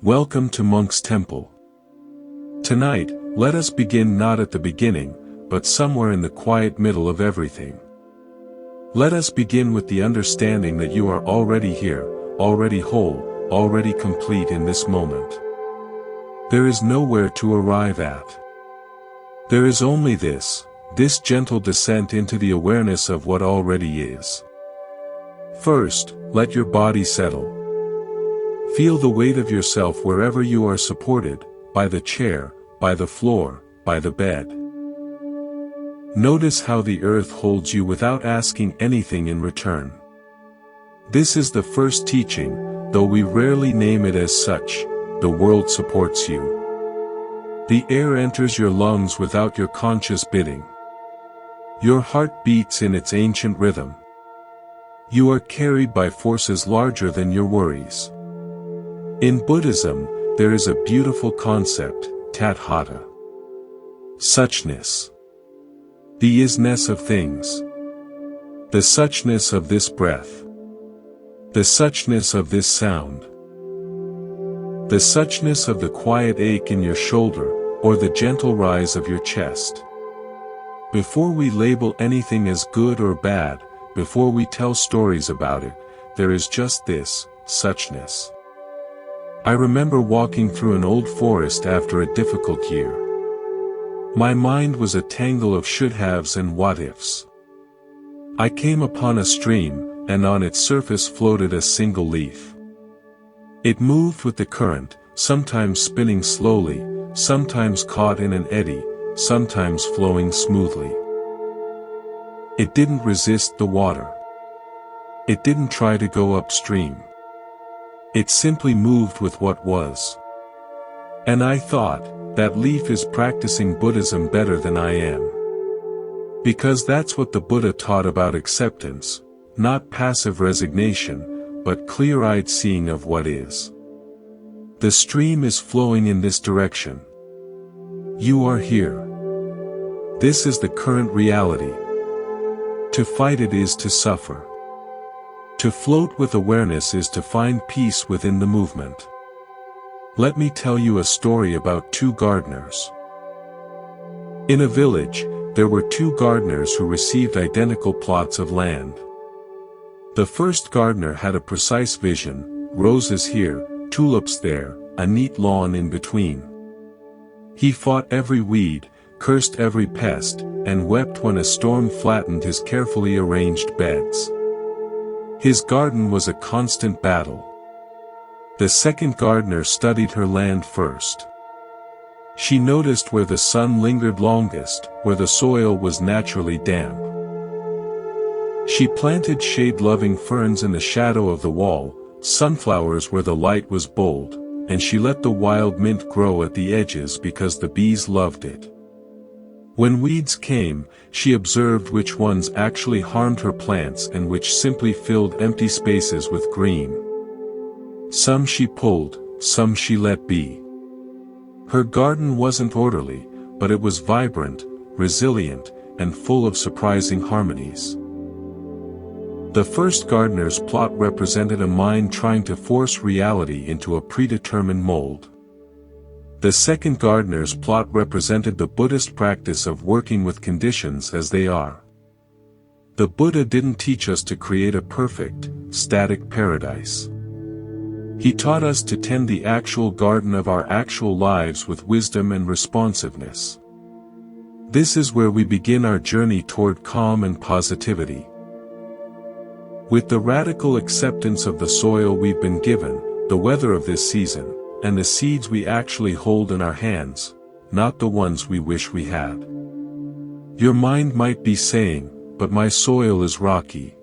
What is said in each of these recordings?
Welcome to Monk's Temple. Tonight, let us begin not at the beginning, but somewhere in the quiet middle of everything. Let us begin with the understanding that you are already here, already whole, already complete in this moment. There is nowhere to arrive at. There is only this gentle descent into the awareness of what already is. First, let your body settle. Feel the weight of yourself wherever you are supported, by the chair, by the floor, by the bed. Notice how the earth holds you without asking anything in return. This is the first teaching, though we rarely name it as such. The world supports you. The air enters your lungs without your conscious bidding. Your heart beats in its ancient rhythm. You are carried by forces larger than your worries. In Buddhism, there is a beautiful concept, tathata. Suchness. The isness of things. The suchness of this breath. The suchness of this sound. The suchness of the quiet ache in your shoulder, or the gentle rise of your chest. Before we label anything as good or bad, before we tell stories about it, there is just this, suchness. I remember walking through an old forest after a difficult year. My mind was a tangle of should-haves and what-ifs. I came upon a stream, and on its surface floated a single leaf. It moved with the current, sometimes spinning slowly, sometimes caught in an eddy, sometimes flowing smoothly. It didn't resist the water. It didn't try to go upstream. It simply moved with what was. And I thought, that leaf is practicing Buddhism better than I am. Because that's what the Buddha taught about acceptance, not passive resignation, but clear-eyed seeing of what is. The stream is flowing in this direction. You are here. This is the current reality. To fight it is to suffer. To float with awareness is to find peace within the movement. Let me tell you a story about two gardeners. In a village, there were two gardeners who received identical plots of land. The first gardener had a precise vision, roses here, tulips there, a neat lawn in between. He fought every weed, cursed every pest, and wept when a storm flattened his carefully arranged beds. His garden was a constant battle. The second gardener studied her land first. She noticed where the sun lingered longest, where the soil was naturally damp. She planted shade-loving ferns in the shadow of the wall, sunflowers where the light was bold, and she let the wild mint grow at the edges because the bees loved it. When weeds came, she observed which ones actually harmed her plants and which simply filled empty spaces with green. Some she pulled, some she let be. Her garden wasn't orderly, but it was vibrant, resilient, and full of surprising harmonies. The first gardener's plot represented a mind trying to force reality into a predetermined mold. The second gardener's plot represented the Buddhist practice of working with conditions as they are. The Buddha didn't teach us to create a perfect, static paradise. He taught us to tend the actual garden of our actual lives with wisdom and responsiveness. This is where we begin our journey toward calm and positivity. With the radical acceptance of the soil we've been given, the weather of this season, and the seeds we actually hold in our hands, not the ones we wish we had. Your mind might be saying, but my soil is rocky.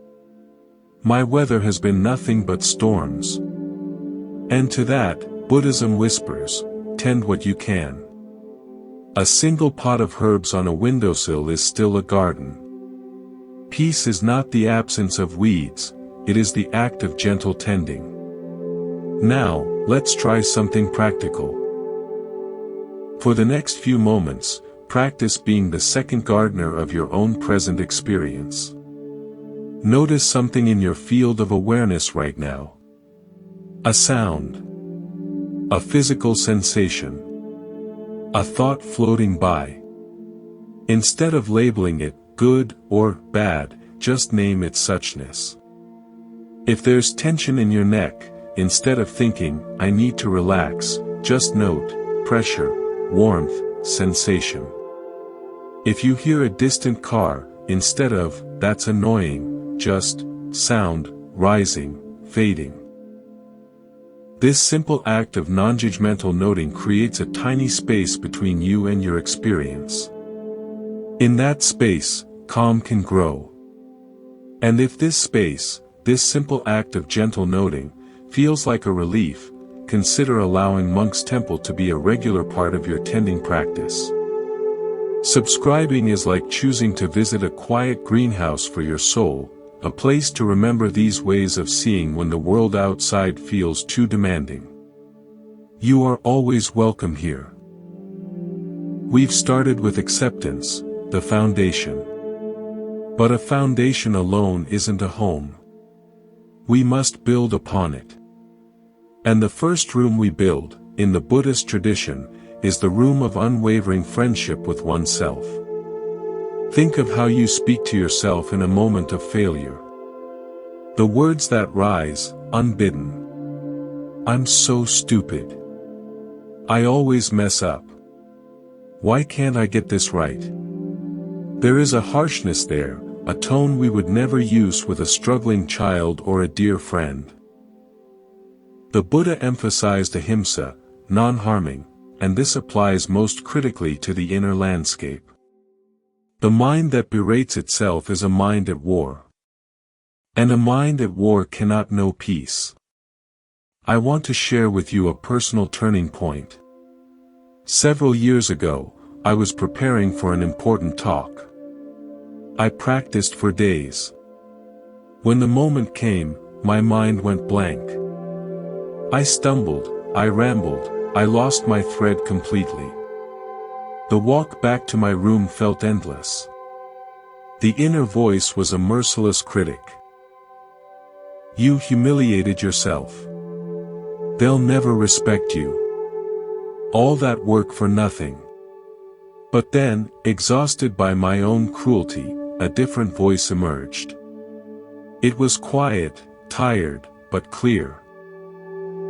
My weather has been nothing but storms. And to that, Buddhism whispers, tend what you can. A single pot of herbs on a windowsill is still a garden. Peace is not the absence of weeds, it is the act of gentle tending. Now, let's try something practical. For the next few moments, practice being the second gardener of your own present experience. Notice something in your field of awareness right now. A sound. A physical sensation. A thought floating by. Instead of labeling it good or bad, just name its suchness. If there's tension in your neck, instead of thinking, I need to relax, just note, pressure, warmth, sensation. If you hear a distant car, instead of, that's annoying, just, sound, rising, fading. This simple act of non-judgmental noting creates a tiny space between you and your experience. In that space, calm can grow. And if this space, this simple act of gentle noting, feels like a relief, consider allowing Monk's Temple to be a regular part of your tending practice. Subscribing is like choosing to visit a quiet greenhouse for your soul, a place to remember these ways of seeing when the world outside feels too demanding. You are always welcome here. We've started with acceptance, the foundation. But a foundation alone isn't a home. We must build upon it. And the first room we build, in the Buddhist tradition, is the room of unwavering friendship with oneself. Think of how you speak to yourself in a moment of failure. The words that rise, unbidden. I'm so stupid. I always mess up. Why can't I get this right? There is a harshness there, a tone we would never use with a struggling child or a dear friend. The Buddha emphasized ahimsa, non-harming, and this applies most critically to the inner landscape. The mind that berates itself is a mind at war. And a mind at war cannot know peace. I want to share with you a personal turning point. Several years ago, I was preparing for an important talk. I practiced for days. When the moment came, my mind went blank. I stumbled, I rambled, I lost my thread completely. The walk back to my room felt endless. The inner voice was a merciless critic. You humiliated yourself. They'll never respect you. All that work for nothing. But then, exhausted by my own cruelty, a different voice emerged. It was quiet, tired, but clear.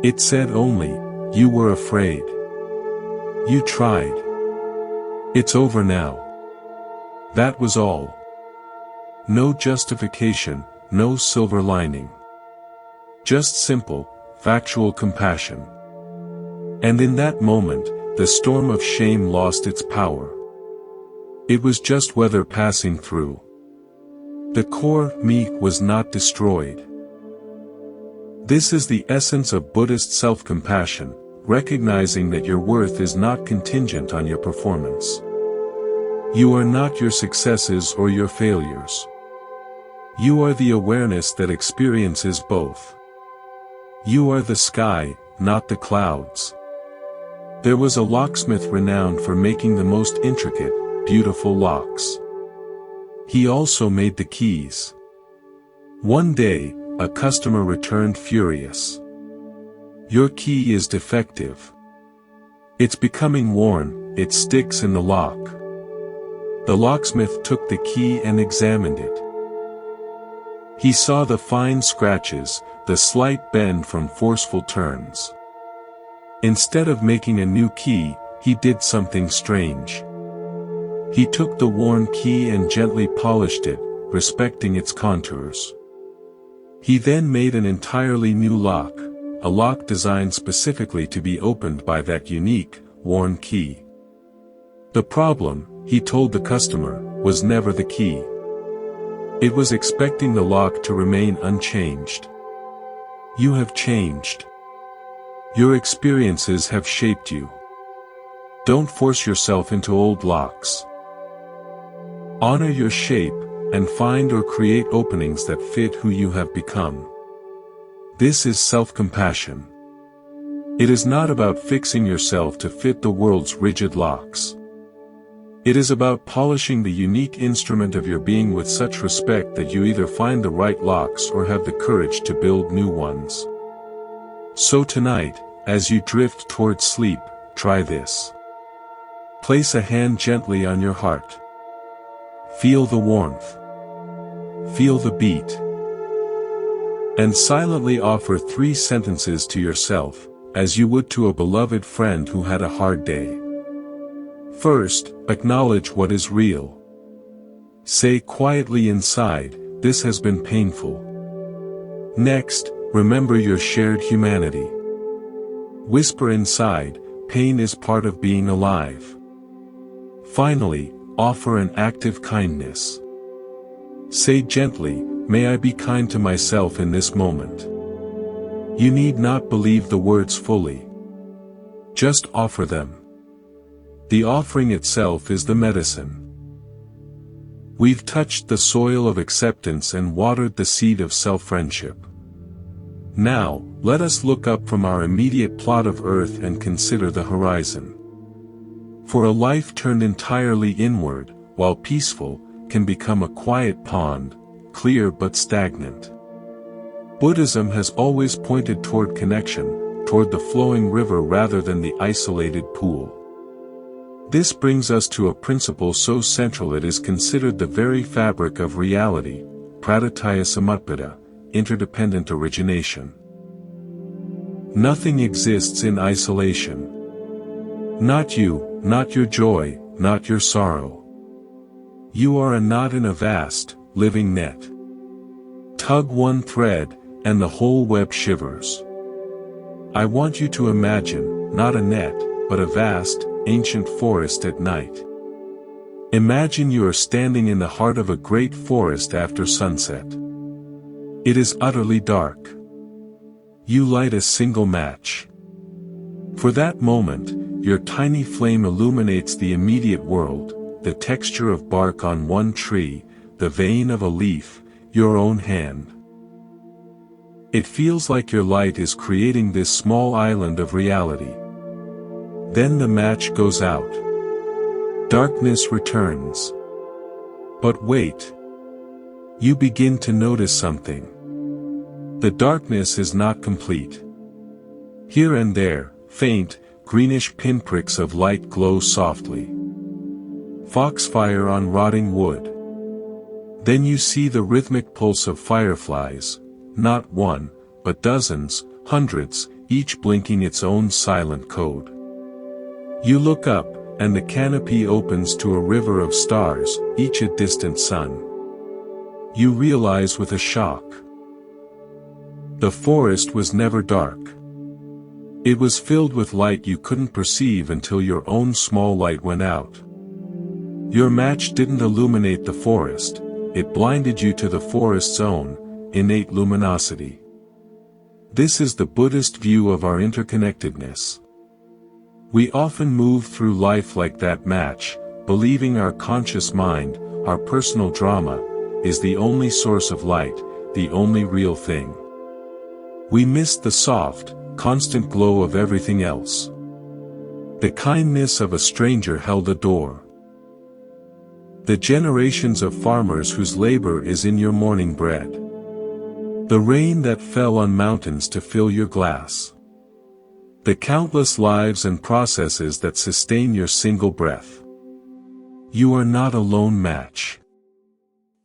It said only, you were afraid. You tried. It's over now. That was all. No justification, no silver lining. Just simple, factual compassion. And in that moment, the storm of shame lost its power. It was just weather passing through. The core me was not destroyed. This is the essence of Buddhist self-compassion, recognizing that your worth is not contingent on your performance. You are not your successes or your failures. You are the awareness that experiences both. You are the sky, not the clouds. There was a locksmith renowned for making the most intricate, beautiful locks. He also made the keys. One day, a customer returned furious. Your key is defective. It's becoming worn, it sticks in the lock. The locksmith took the key and examined it. He saw the fine scratches, the slight bend from forceful turns. Instead of making a new key, he did something strange. He took the worn key and gently polished it, respecting its contours. He then made an entirely new lock, a lock designed specifically to be opened by that unique, worn key. The problem, he told the customer, was never the key. It was expecting the lock to remain unchanged. You have changed. Your experiences have shaped you. Don't force yourself into old locks. Honor your shape, and find or create openings that fit who you have become. This is self-compassion. It is not about fixing yourself to fit the world's rigid locks. It is about polishing the unique instrument of your being with such respect that you either find the right locks or have the courage to build new ones. So tonight, As you drift toward sleep, try this. Place a hand gently on your heart. Feel the warmth. Feel the beat. And silently offer 3 sentences to yourself, as you would to a beloved friend who had a hard day. First, acknowledge what is real. Say quietly inside, "This has been painful." Next, remember your shared humanity. Whisper inside, "Pain is part of being alive." Finally, offer an active kindness. Say gently, "May I be kind to myself in this moment." You need not believe the words fully. Just offer them. The offering itself is the medicine. We've touched the soil of acceptance and watered the seed of self-friendship. Now, let us look up from our immediate plot of earth and consider the horizon. For a life turned entirely inward, while peaceful, can become a quiet pond, clear but stagnant. Buddhism has always pointed toward connection, toward the flowing river rather than the isolated pool. This brings us to a principle so central it is considered the very fabric of reality, praditya samutpada, interdependent origination. Nothing exists in isolation. Not you, not your joy, not your sorrow. You are a knot in a vast, living net. Tug one thread, and the whole web shivers. I want you to imagine, not a net, but a vast, ancient forest at night. Imagine you are standing in the heart of a great forest after sunset. It is utterly dark. You light a single match. For that moment, your tiny flame illuminates the immediate world, the texture of bark on one tree, the vein of a leaf, your own hand. It feels like your light is creating this small island of reality. Then the match goes out. Darkness returns. But wait. You begin to notice something. The darkness is not complete. Here and there, faint, greenish pinpricks of light glow softly. Foxfire on rotting wood. Then you see the rhythmic pulse of fireflies, not one, but dozens, hundreds, each blinking its own silent code. You look up, and the canopy opens to a river of stars, each a distant sun. You realize with a shock. The forest was never dark. It was filled with light you couldn't perceive until your own small light went out. Your match didn't illuminate the forest, it blinded you to the forest's own, innate luminosity. This is the Buddhist view of our interconnectedness. We often move through life like that match, believing our conscious mind, our personal drama, is the only source of light, the only real thing. We miss the soft, constant glow of everything else. The kindness of a stranger held a door. The generations of farmers whose labor is in your morning bread. The rain that fell on mountains to fill your glass. The countless lives and processes that sustain your single breath. You are not a lone match.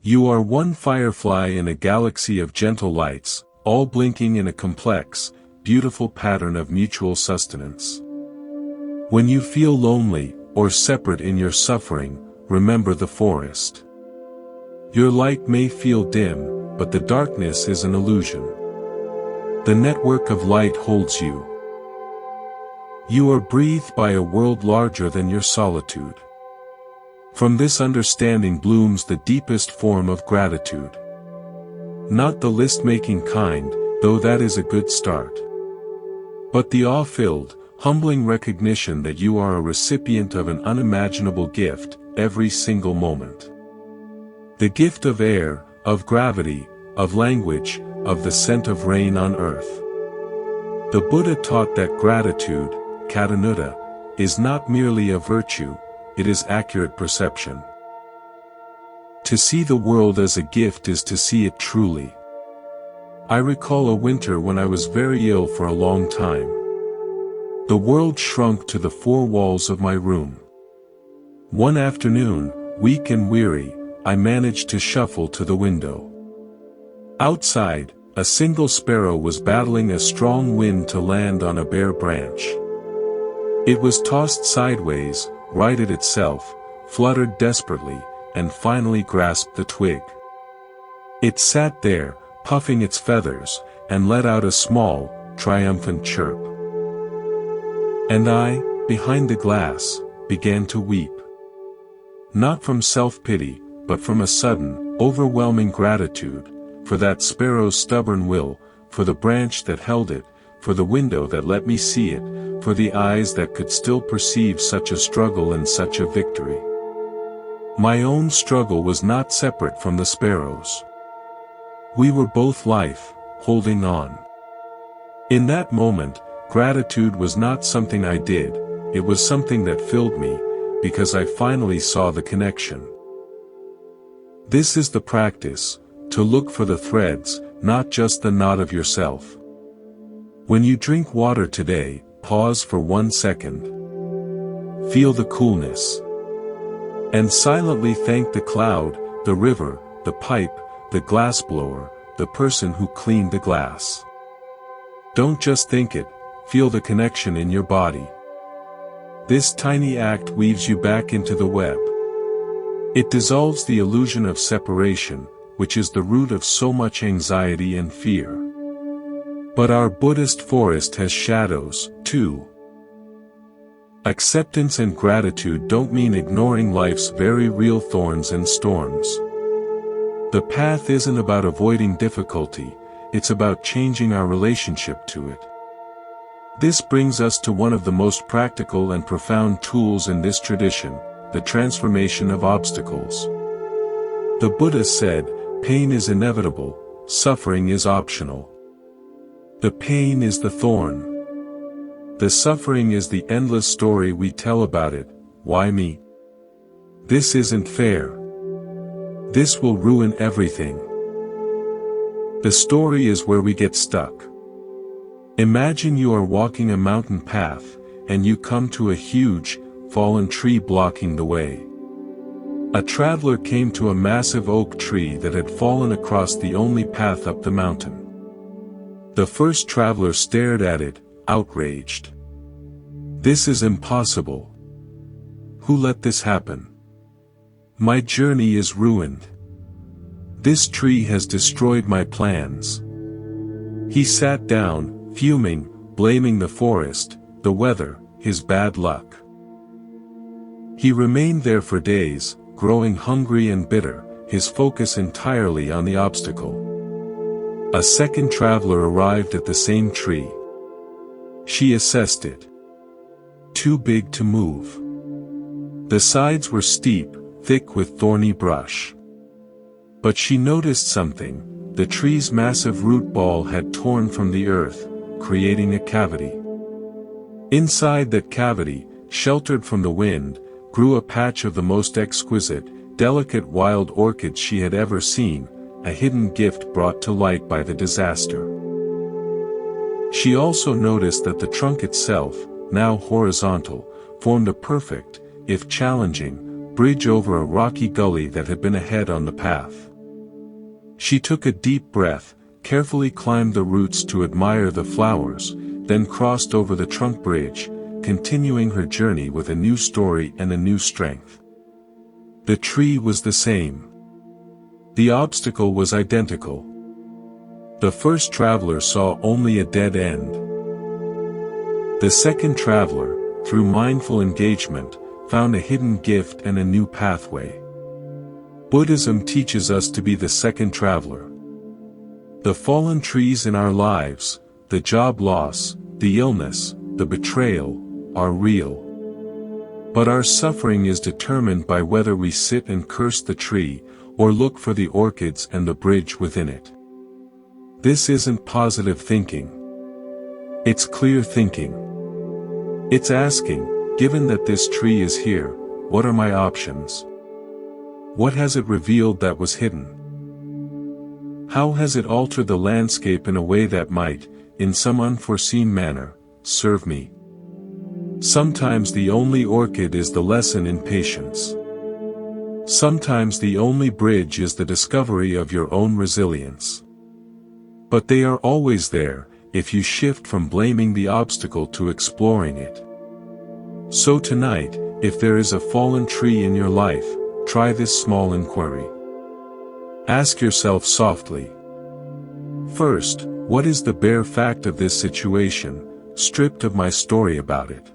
You are one firefly in a galaxy of gentle lights, all blinking in a complex, beautiful pattern of mutual sustenance. When you feel lonely, or separate in your suffering, remember the forest. Your light may feel dim, but the darkness is an illusion. The network of light holds you. You are breathed by a world larger than your solitude. From this understanding blooms the deepest form of gratitude. Not the list-making kind, though that is a good start. But the awe-filled, humbling recognition that you are a recipient of an unimaginable gift, every single moment. The gift of air, of gravity, of language, of the scent of rain on earth. The Buddha taught that gratitude, Katanutta, is not merely a virtue, it is accurate perception. To see the world as a gift is to see it truly. I recall a winter when I was very ill for a long time. The world shrunk to the four walls of my room. One afternoon, weak and weary, I managed to shuffle to the window. Outside, a single sparrow was battling a strong wind to land on a bare branch. It was tossed sideways, righted itself, fluttered desperately, and finally grasped the twig. It sat there, puffing its feathers, and let out a small, triumphant chirp. And I, behind the glass, began to weep. Not from self-pity, but from a sudden, overwhelming gratitude, for that sparrow's stubborn will, for the branch that held it, for the window that let me see it, for the eyes that could still perceive such a struggle and such a victory. My own struggle was not separate from the sparrow's. We were both life, holding on. In that moment, gratitude was not something I did, it was something that filled me, because I finally saw the connection. This is the practice, to look for the threads, not just the knot of yourself. When you drink water today, pause for 1 second. Feel the coolness. And silently thank the cloud, the river, the pipe, the glassblower, the person who cleaned the glass. Don't just think it, feel the connection in your body. This tiny act weaves you back into the web. It dissolves the illusion of separation, which is the root of so much anxiety and fear. But our Buddhist forest has shadows, too. Acceptance and gratitude don't mean ignoring life's very real thorns and storms. The path isn't about avoiding difficulty, it's about changing our relationship to it. This brings us to one of the most practical and profound tools in this tradition, the transformation of obstacles. The Buddha said, pain is inevitable, suffering is optional. The pain is the thorn. The suffering is the endless story we tell about it, why me? This isn't fair. This will ruin everything. The story is where we get stuck. Imagine you are walking a mountain path, and you come to a huge, fallen tree blocking the way. A traveler came to a massive oak tree that had fallen across the only path up the mountain. The first traveler stared at it, outraged. This is impossible. Who let this happen? My journey is ruined. This tree has destroyed my plans. He sat down, fuming, blaming the forest, the weather, his bad luck. He remained there for days, growing hungry and bitter, his focus entirely on the obstacle. A second traveler arrived at the same tree. She assessed it. Too big to move. The sides were steep, thick with thorny brush. But she noticed something, the tree's massive root ball had torn from the earth, creating a cavity. Inside that cavity, sheltered from the wind, grew a patch of the most exquisite, delicate wild orchids she had ever seen, a hidden gift brought to light by the disaster. She also noticed that the trunk itself, now horizontal, formed a perfect, if challenging, bridge over a rocky gully that had been ahead on the path. She took a deep breath, carefully climbed the roots to admire the flowers, then crossed over the trunk bridge, continuing her journey with a new story and a new strength. The tree was the same. The obstacle was identical. The first traveler saw only a dead end. The second traveler, through mindful engagement, found a hidden gift and a new pathway. Buddhism teaches us to be the second traveler. The fallen trees in our lives, the job loss, the illness, the betrayal, are real. But our suffering is determined by whether we sit and curse the tree, or look for the orchids and the bridge within it. This isn't positive thinking. It's clear thinking. It's asking, given that this tree is here, what are my options? What has it revealed that was hidden? How has it altered the landscape in a way that might, in some unforeseen manner, serve me? Sometimes the only orchid is the lesson in patience. Sometimes the only bridge is the discovery of your own resilience. But they are always there, if you shift from blaming the obstacle to exploring it. So tonight, if there is a fallen tree in your life, try this small inquiry. Ask yourself softly. First, what is the bare fact of this situation, stripped of my story about it?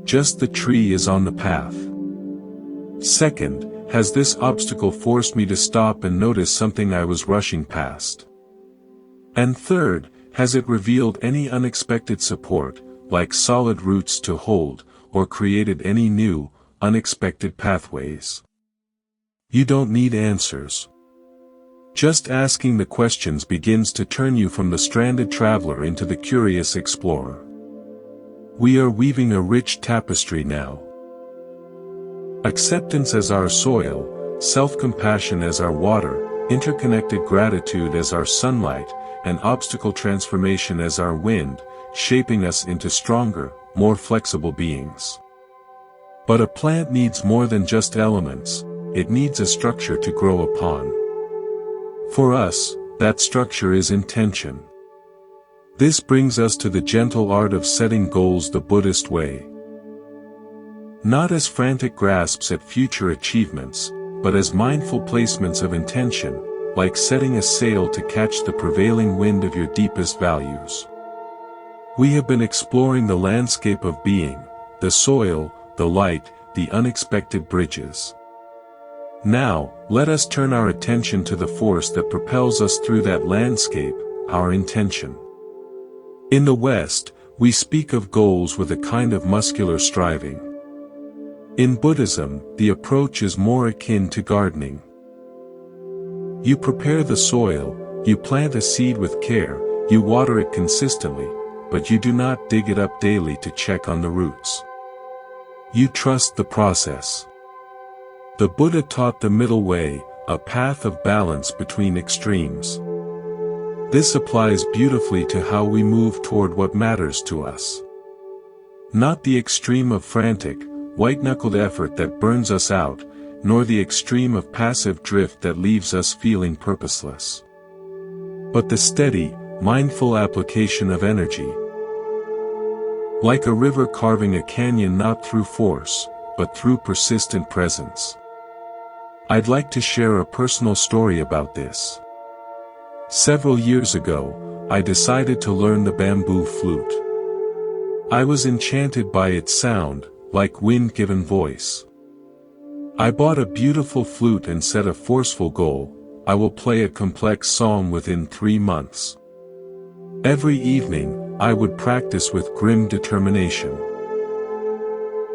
Just the tree is on the path. Second, has this obstacle forced me to stop and notice something I was rushing past? And third, has it revealed any unexpected support, like solid roots to hold, or created any new, unexpected pathways? You don't need answers. Just asking the questions begins to turn you from the stranded traveler into the curious explorer. We are weaving a rich tapestry now. Acceptance as our soil, self-compassion as our water, interconnected gratitude as our sunlight, and obstacle transformation as our wind, shaping us into stronger, more flexible beings. But a plant needs more than just elements, it needs a structure to grow upon. For us, that structure is intention. This brings us to the gentle art of setting goals the Buddhist way. Not as frantic grasps at future achievements, but as mindful placements of intention, like setting a sail to catch the prevailing wind of your deepest values. We have been exploring the landscape of being, the soil, the light, the unexpected bridges. Now, let us turn our attention to the force that propels us through that landscape, our intention. In the West, we speak of goals with a kind of muscular striving. In Buddhism, the approach is more akin to gardening. You prepare the soil, you plant a seed with care, you water it consistently, but you do not dig it up daily to check on the roots. You trust the process. The Buddha taught the middle way, a path of balance between extremes. This applies beautifully to how we move toward what matters to us. Not the extreme of frantic, white-knuckled effort that burns us out, nor the extreme of passive drift that leaves us feeling purposeless. But the steady, mindful application of energy. Like a river carving a canyon not through force, but through persistent presence. I'd like to share a personal story about this. Several years ago, I decided to learn the bamboo flute. I was enchanted by its sound, like wind-given voice. I bought a beautiful flute and set a forceful goal: I will play a complex song within 3 months. Every evening, I would practice with grim determination.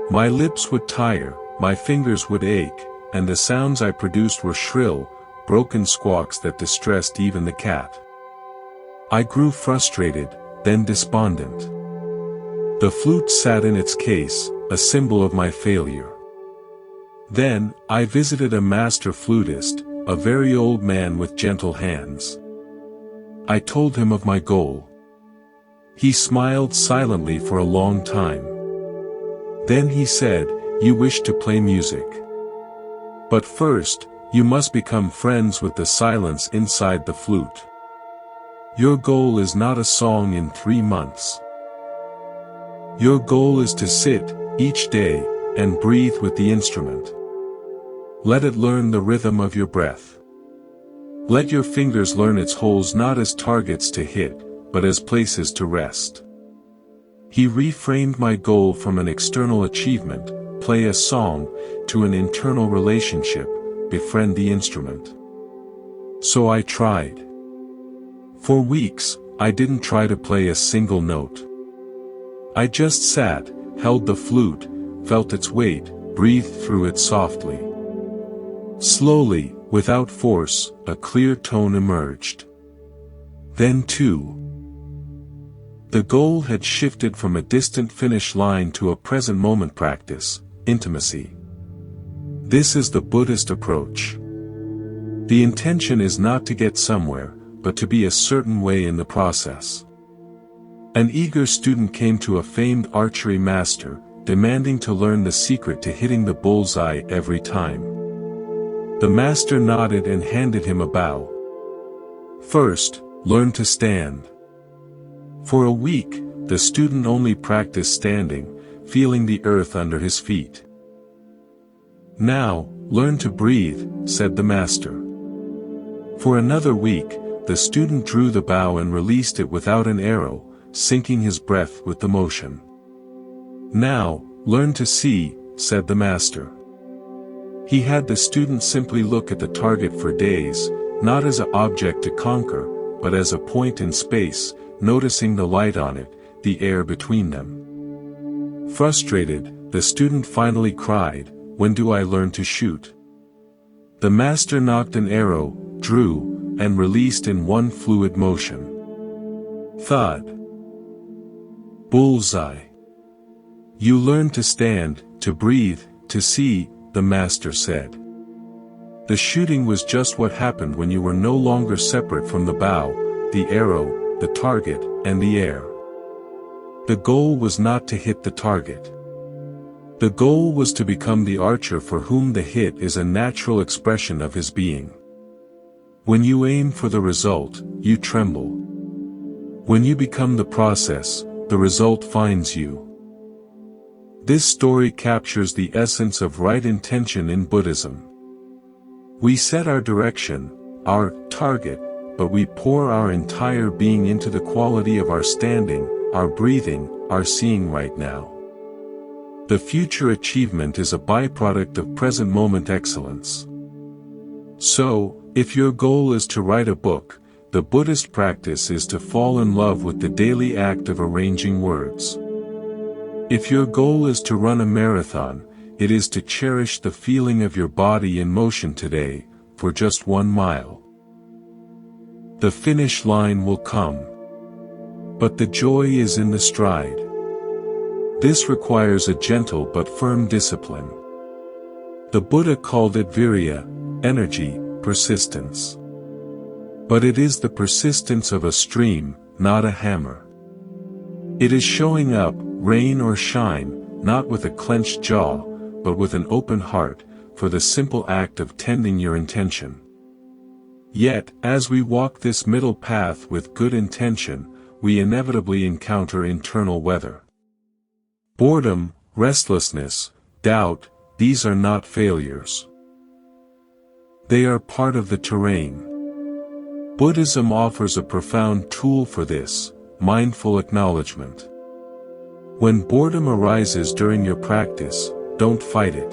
My lips would tire, my fingers would ache, and the sounds I produced were shrill, broken squawks that distressed even the cat. I grew frustrated, then despondent. The flute sat in its case, a symbol of my failure. Then, I visited a master flutist, a very old man with gentle hands. I told him of my goal. He smiled silently for a long time. Then he said, "You wish to play music. But first, you must become friends with the silence inside the flute. Your goal is not a song in 3 months. Your goal is to sit, each day, and breathe with the instrument. Let it learn the rhythm of your breath. Let your fingers learn its holes not as targets to hit, but as places to rest." He reframed my goal from an external achievement, play a song, to an internal relationship, befriend the instrument. So I tried. For weeks, I didn't try to play a single note. I just sat, held the flute, felt its weight, breathed through it softly. Slowly, without force, a clear tone emerged. Then too, the goal had shifted from a distant finish line to a present moment practice, intimacy. This is the Buddhist approach. The intention is not to get somewhere, but to be a certain way in the process. An eager student came to a famed archery master, demanding to learn the secret to hitting the bullseye every time. The master nodded and handed him a bow. First, learn to stand. For a week, the student only practiced standing, feeling the earth under his feet. Now, learn to breathe, said the master. For another week, the student drew the bow and released it without an arrow, syncing his breath with the motion. Now, learn to see, said the master. He had the student simply look at the target for days, not as an object to conquer, but as a point in space, noticing the light on it, the air between them. Frustrated, the student finally cried, "When do I learn to shoot?" The master knocked an arrow, drew, and released in one fluid motion. Thud. Bullseye. You learn to stand, to breathe, to see, the master said. The shooting was just what happened when you were no longer separate from the bow, the arrow, the target, and the air. The goal was not to hit the target. The goal was to become the archer for whom the hit is a natural expression of his being. When you aim for the result, you tremble. When you become the process, the result finds you. This story captures the essence of right intention in Buddhism. We set our direction, our target, but we pour our entire being into the quality of our standing, our breathing, our seeing right now. The future achievement is a byproduct of present moment excellence. So, if your goal is to write a book, the Buddhist practice is to fall in love with the daily act of arranging words. If your goal is to run a marathon, it is to cherish the feeling of your body in motion today, for just 1 mile. The finish line will come. But the joy is in the stride. This requires a gentle but firm discipline. The Buddha called it virya, energy, persistence. But it is the persistence of a stream, not a hammer. It is showing up, rain or shine, not with a clenched jaw, but with an open heart, for the simple act of tending your intention. Yet, as we walk this middle path with good intention, we inevitably encounter internal weather. Boredom, restlessness, doubt, these are not failures. They are part of the terrain. Buddhism offers a profound tool for this, mindful acknowledgement. When boredom arises during your practice, don't fight it.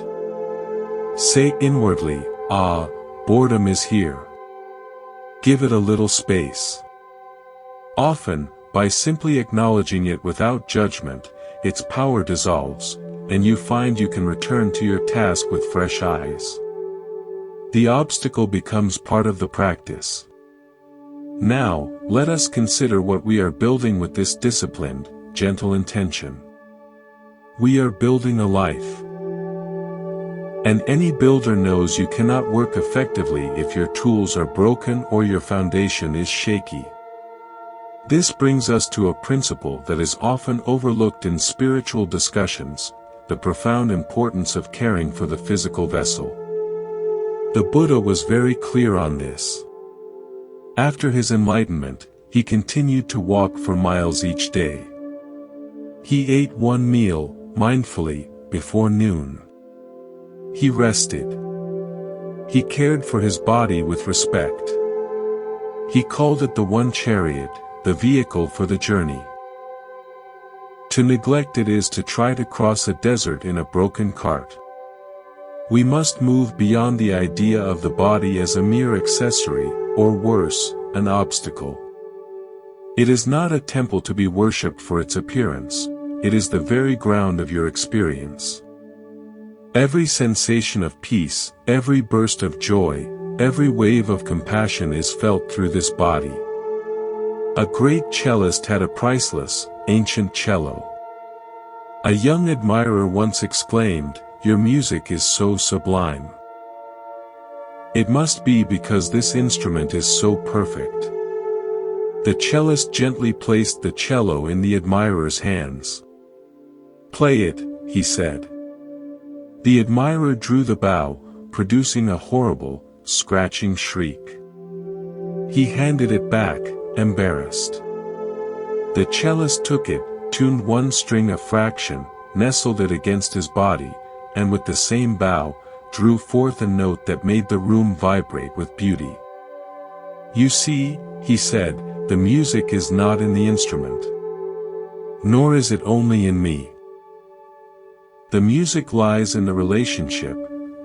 Say inwardly, "Ah, boredom is here." Give it a little space. Often, by simply acknowledging it without judgment, its power dissolves, and you find you can return to your task with fresh eyes. The obstacle becomes part of the practice. Now, let us consider what we are building with this disciplined, gentle intention. We are building a life. And any builder knows you cannot work effectively if your tools are broken or your foundation is shaky. This brings us to a principle that is often overlooked in spiritual discussions, the profound importance of caring for the physical vessel. The Buddha was very clear on this. After his enlightenment, he continued to walk for miles each day. He ate one meal, mindfully, before noon. He rested. He cared for his body with respect. He called it the one chariot, the vehicle for the journey. To neglect it is to try to cross a desert in a broken cart. We must move beyond the idea of the body as a mere accessory, or worse, an obstacle. It is not a temple to be worshipped for its appearance, it is the very ground of your experience. Every sensation of peace, every burst of joy, every wave of compassion is felt through this body. A great cellist had a priceless, ancient cello. A young admirer once exclaimed, "Your music is so sublime." It must be because this instrument is so perfect. The cellist gently placed the cello in the admirer's hands. "Play it," he said. The admirer drew the bow, producing a horrible, scratching shriek. He handed it back, embarrassed. The cellist took it, tuned one string a fraction, nestled it against his body, and with the same bow, drew forth a note that made the room vibrate with beauty. "You see," he said, "the music is not in the instrument. Nor is it only in me. The music lies in the relationship,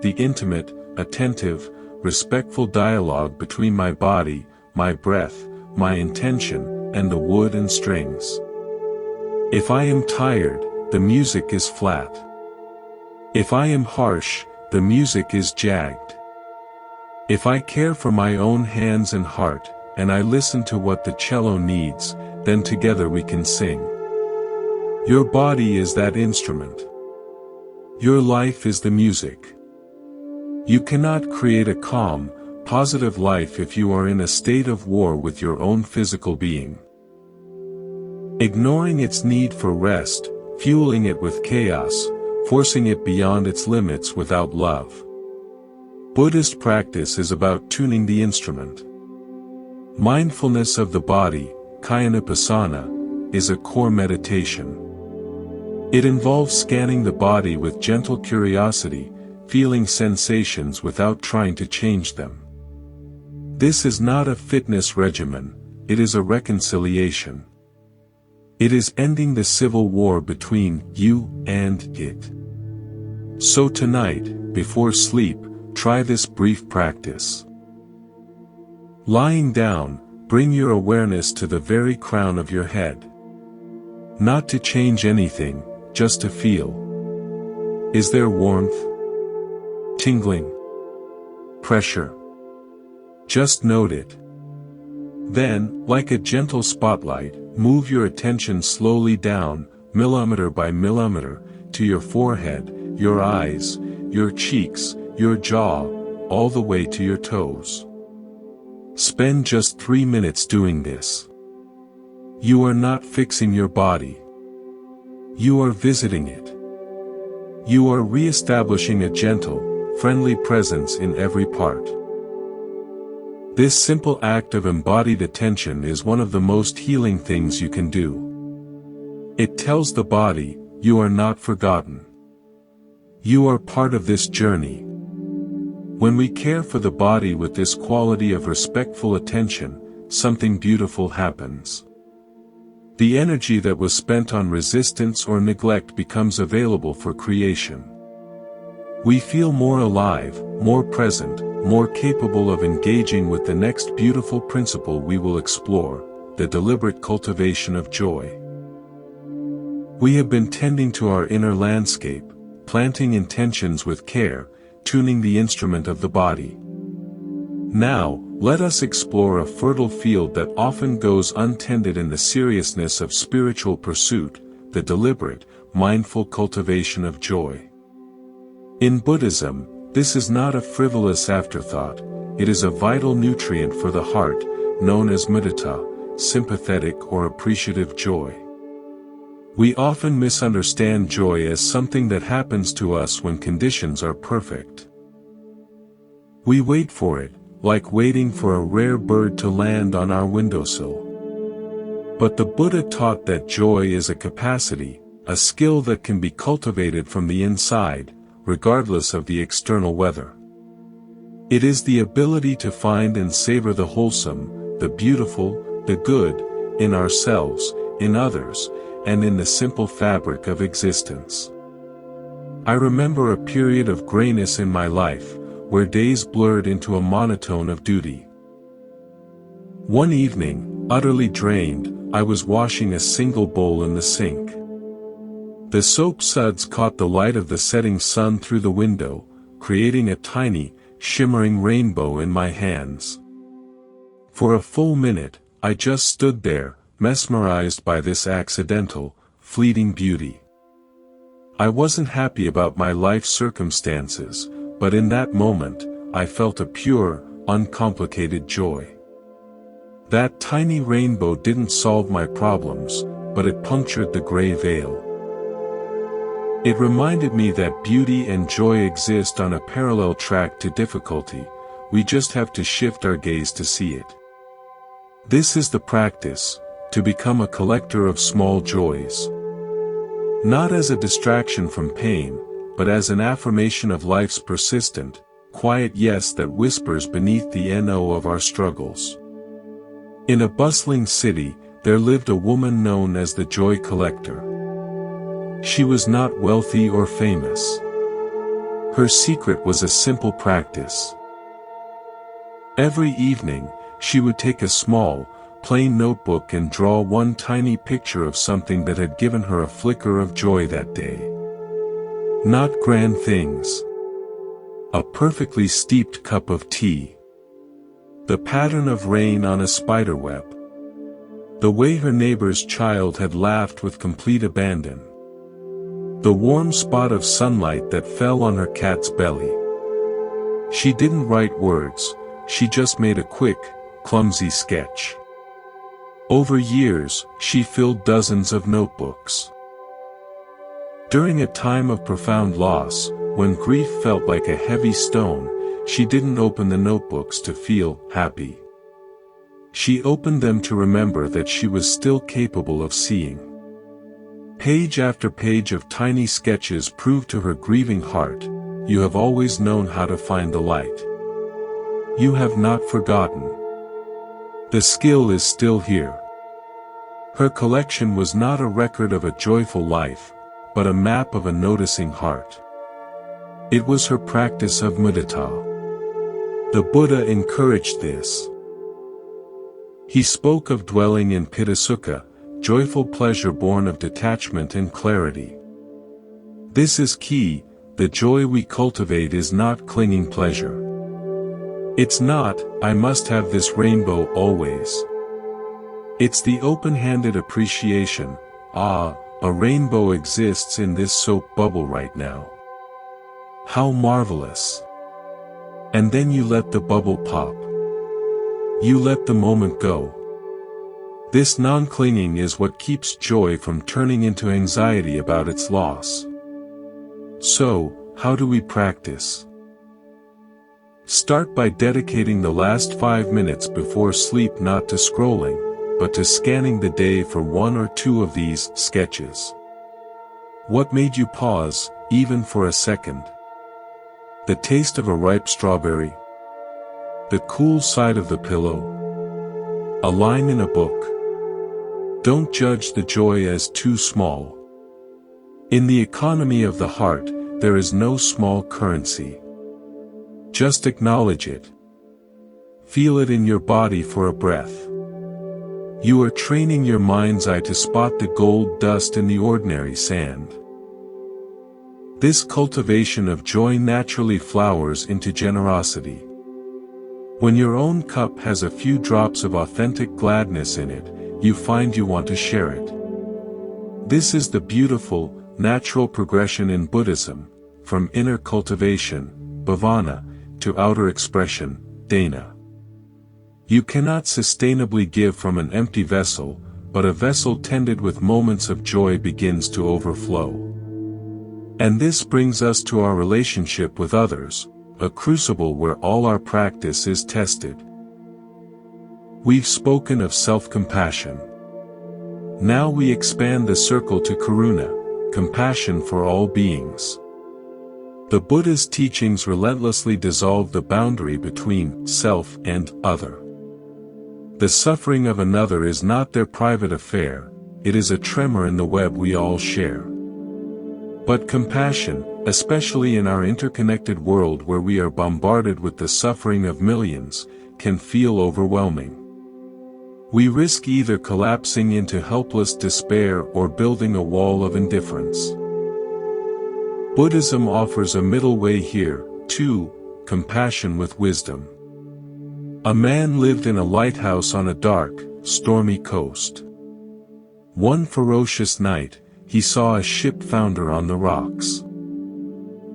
the intimate, attentive, respectful dialogue between my body, my breath, my intention, and the wood and strings. If I am tired, the music is flat. If I am harsh, the music is jagged. If I care for my own hands and heart, and I listen to what the cello needs, then together we can sing. Your body is that instrument. Your life is the music. You cannot create a calm, positive life if you are in a state of war with your own physical being. Ignoring its need for rest, fueling it with chaos, forcing it beyond its limits without love. Buddhist practice is about tuning the instrument. Mindfulness of the body, Kayanapasana, is a core meditation. It involves scanning the body with gentle curiosity, feeling sensations without trying to change them. This is not a fitness regimen, it is a reconciliation. It is ending the civil war between you and it. So tonight, before sleep, try this brief practice. Lying down, bring your awareness to the very crown of your head. Not to change anything, just to feel. Is there warmth? Tingling? Pressure? Just note it. Then, like a gentle spotlight, move your attention slowly down, millimeter by millimeter, to your forehead, your eyes, your cheeks, your jaw, all the way to your toes. Spend just 3 minutes doing this. You are not fixing your body. You are visiting it. You are re-establishing a gentle, friendly presence in every part. This simple act of embodied attention is one of the most healing things you can do. It tells the body, you are not forgotten. You are part of this journey. When we care for the body with this quality of respectful attention, something beautiful happens. The energy that was spent on resistance or neglect becomes available for creation. We feel more alive, more present, more capable of engaging with the next beautiful principle we will explore, the deliberate cultivation of joy. We have been tending to our inner landscape, planting intentions with care, tuning the instrument of the body. Now, let us explore a fertile field that often goes untended in the seriousness of spiritual pursuit, the deliberate, mindful cultivation of joy. In Buddhism, this is not a frivolous afterthought, it is a vital nutrient for the heart, known as mudita, sympathetic or appreciative joy. We often misunderstand joy as something that happens to us when conditions are perfect. We wait for it, like waiting for a rare bird to land on our windowsill. But the Buddha taught that joy is a capacity, a skill that can be cultivated from the inside, regardless of the external weather. It is the ability to find and savor the wholesome, the beautiful, the good, in ourselves, in others, and in the simple fabric of existence. I remember a period of grayness in my life, where days blurred into a monotone of duty. One evening, utterly drained, I was washing a single bowl in the sink. The soap suds caught the light of the setting sun through the window, creating a tiny, shimmering rainbow in my hands. For a full minute, I just stood there, mesmerized by this accidental, fleeting beauty. I wasn't happy about my life circumstances, but in that moment, I felt a pure, uncomplicated joy. That tiny rainbow didn't solve my problems, but it punctured the gray veil. It reminded me that beauty and joy exist on a parallel track to difficulty, we just have to shift our gaze to see it. This is the practice, to become a collector of small joys. Not as a distraction from pain, but as an affirmation of life's persistent, quiet yes that whispers beneath the no of our struggles. In a bustling city, there lived a woman known as the Joy Collector. She was not wealthy or famous. Her secret was a simple practice. Every evening, she would take a small, plain notebook and draw one tiny picture of something that had given her a flicker of joy that day. Not grand things. A perfectly steeped cup of tea. The pattern of rain on a spiderweb. The way her neighbor's child had laughed with complete abandon. The warm spot of sunlight that fell on her cat's belly. She didn't write words, she just made a quick, clumsy sketch. Over years, she filled dozens of notebooks. During a time of profound loss, when grief felt like a heavy stone, she didn't open the notebooks to feel happy. She opened them to remember that she was still capable of seeing. Page after page of tiny sketches proved to her grieving heart, you have always known how to find the light. You have not forgotten. The skill is still here. Her collection was not a record of a joyful life, but a map of a noticing heart. It was her practice of mudita. The Buddha encouraged this. He spoke of dwelling in pittasukha, joyful pleasure born of detachment and clarity. This is key, the joy we cultivate is not clinging pleasure. It's not, I must have this rainbow always. It's the open-handed appreciation, a rainbow exists in this soap bubble right now. How marvelous. And then you let the bubble pop. You let the moment go. This non-clinging is what keeps joy from turning into anxiety about its loss. So, how do we practice? Start by dedicating the last 5 minutes before sleep not to scrolling, but to scanning the day for one or two of these sketches. What made you pause, even for a second? The taste of a ripe strawberry? The cool side of the pillow? A line in a book? Don't judge the joy as too small. In the economy of the heart, there is no small currency. Just acknowledge it. Feel it in your body for a breath. You are training your mind's eye to spot the gold dust in the ordinary sand. This cultivation of joy naturally flowers into generosity. When your own cup has a few drops of authentic gladness in it, you find you want to share it. This is the beautiful, natural progression in Buddhism, from inner cultivation, bhavana, to outer expression, dana. You cannot sustainably give from an empty vessel, but a vessel tended with moments of joy begins to overflow. And this brings us to our relationship with others, a crucible where all our practice is tested. We've spoken of self-compassion. Now we expand the circle to karuna, compassion for all beings. The Buddha's teachings relentlessly dissolve the boundary between self and other. The suffering of another is not their private affair, it is a tremor in the web we all share. But compassion, especially in our interconnected world where we are bombarded with the suffering of millions, can feel overwhelming. We risk either collapsing into helpless despair or building a wall of indifference. Buddhism offers a middle way here, too, compassion with wisdom. A man lived in a lighthouse on a dark, stormy coast. One ferocious night, he saw a ship founder on the rocks.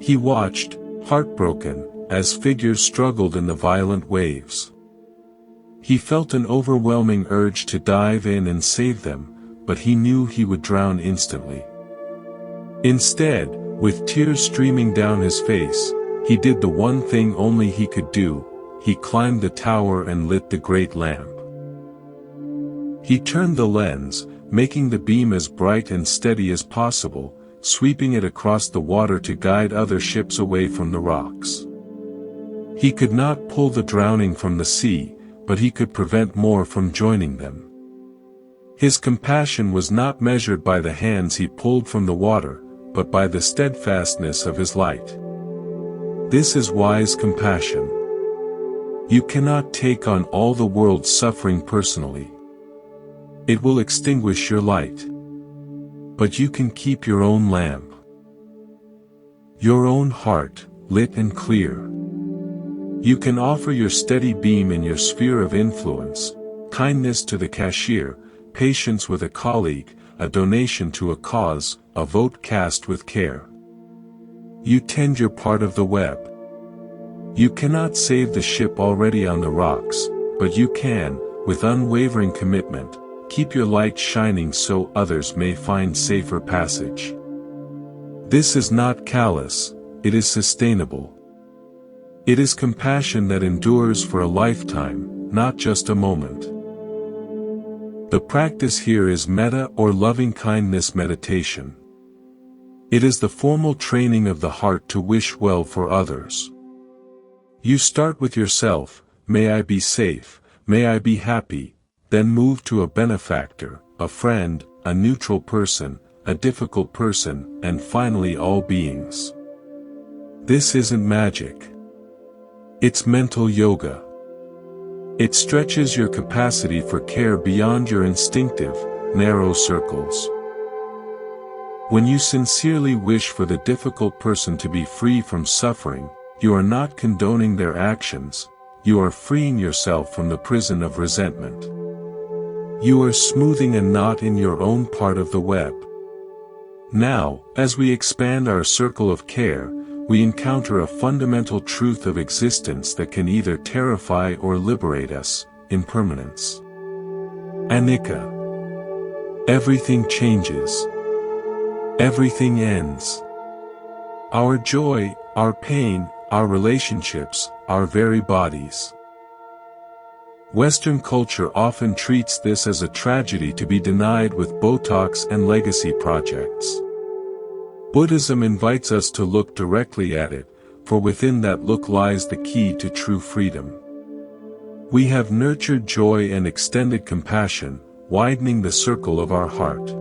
He watched, heartbroken, as figures struggled in the violent waves. He felt an overwhelming urge to dive in and save them, but he knew he would drown instantly. Instead, with tears streaming down his face, he did the one thing only he could do: he climbed the tower and lit the great lamp. He turned the lens, making the beam as bright and steady as possible, sweeping it across the water to guide other ships away from the rocks. He could not pull the drowning from the sea, but he could prevent more from joining them. His compassion was not measured by the hands he pulled from the water, but by the steadfastness of his light. This is wise compassion. You cannot take on all the world's suffering personally. It will extinguish your light. But you can keep your own lamp, your own heart, lit and clear. You can offer your steady beam in your sphere of influence: kindness to the cashier, patience with a colleague, a donation to a cause, a vote cast with care. You tend your part of the web. You cannot save the ship already on the rocks, but you can, with unwavering commitment, keep your light shining so others may find safer passage. This is not callous, it is sustainable. It is compassion that endures for a lifetime, not just a moment. The practice here is metta or loving-kindness meditation. It is the formal training of the heart to wish well for others. You start with yourself: may I be safe, may I be happy, then move to a benefactor, a friend, a neutral person, a difficult person, and finally all beings. This isn't magic. It's mental yoga. It stretches your capacity for care beyond your instinctive, narrow circles. When you sincerely wish for the difficult person to be free from suffering, you are not condoning their actions, you are freeing yourself from the prison of resentment. You are smoothing a knot in your own part of the web. Now, as we expand our circle of care, we encounter a fundamental truth of existence that can either terrify or liberate us: impermanence. Anicca. Everything changes. Everything ends. Our joy, our pain, our relationships, our very bodies. Western culture often treats this as a tragedy to be denied with Botox and legacy projects. Buddhism invites us to look directly at it, for within that look lies the key to true freedom. We have nurtured joy and extended compassion, widening the circle of our heart.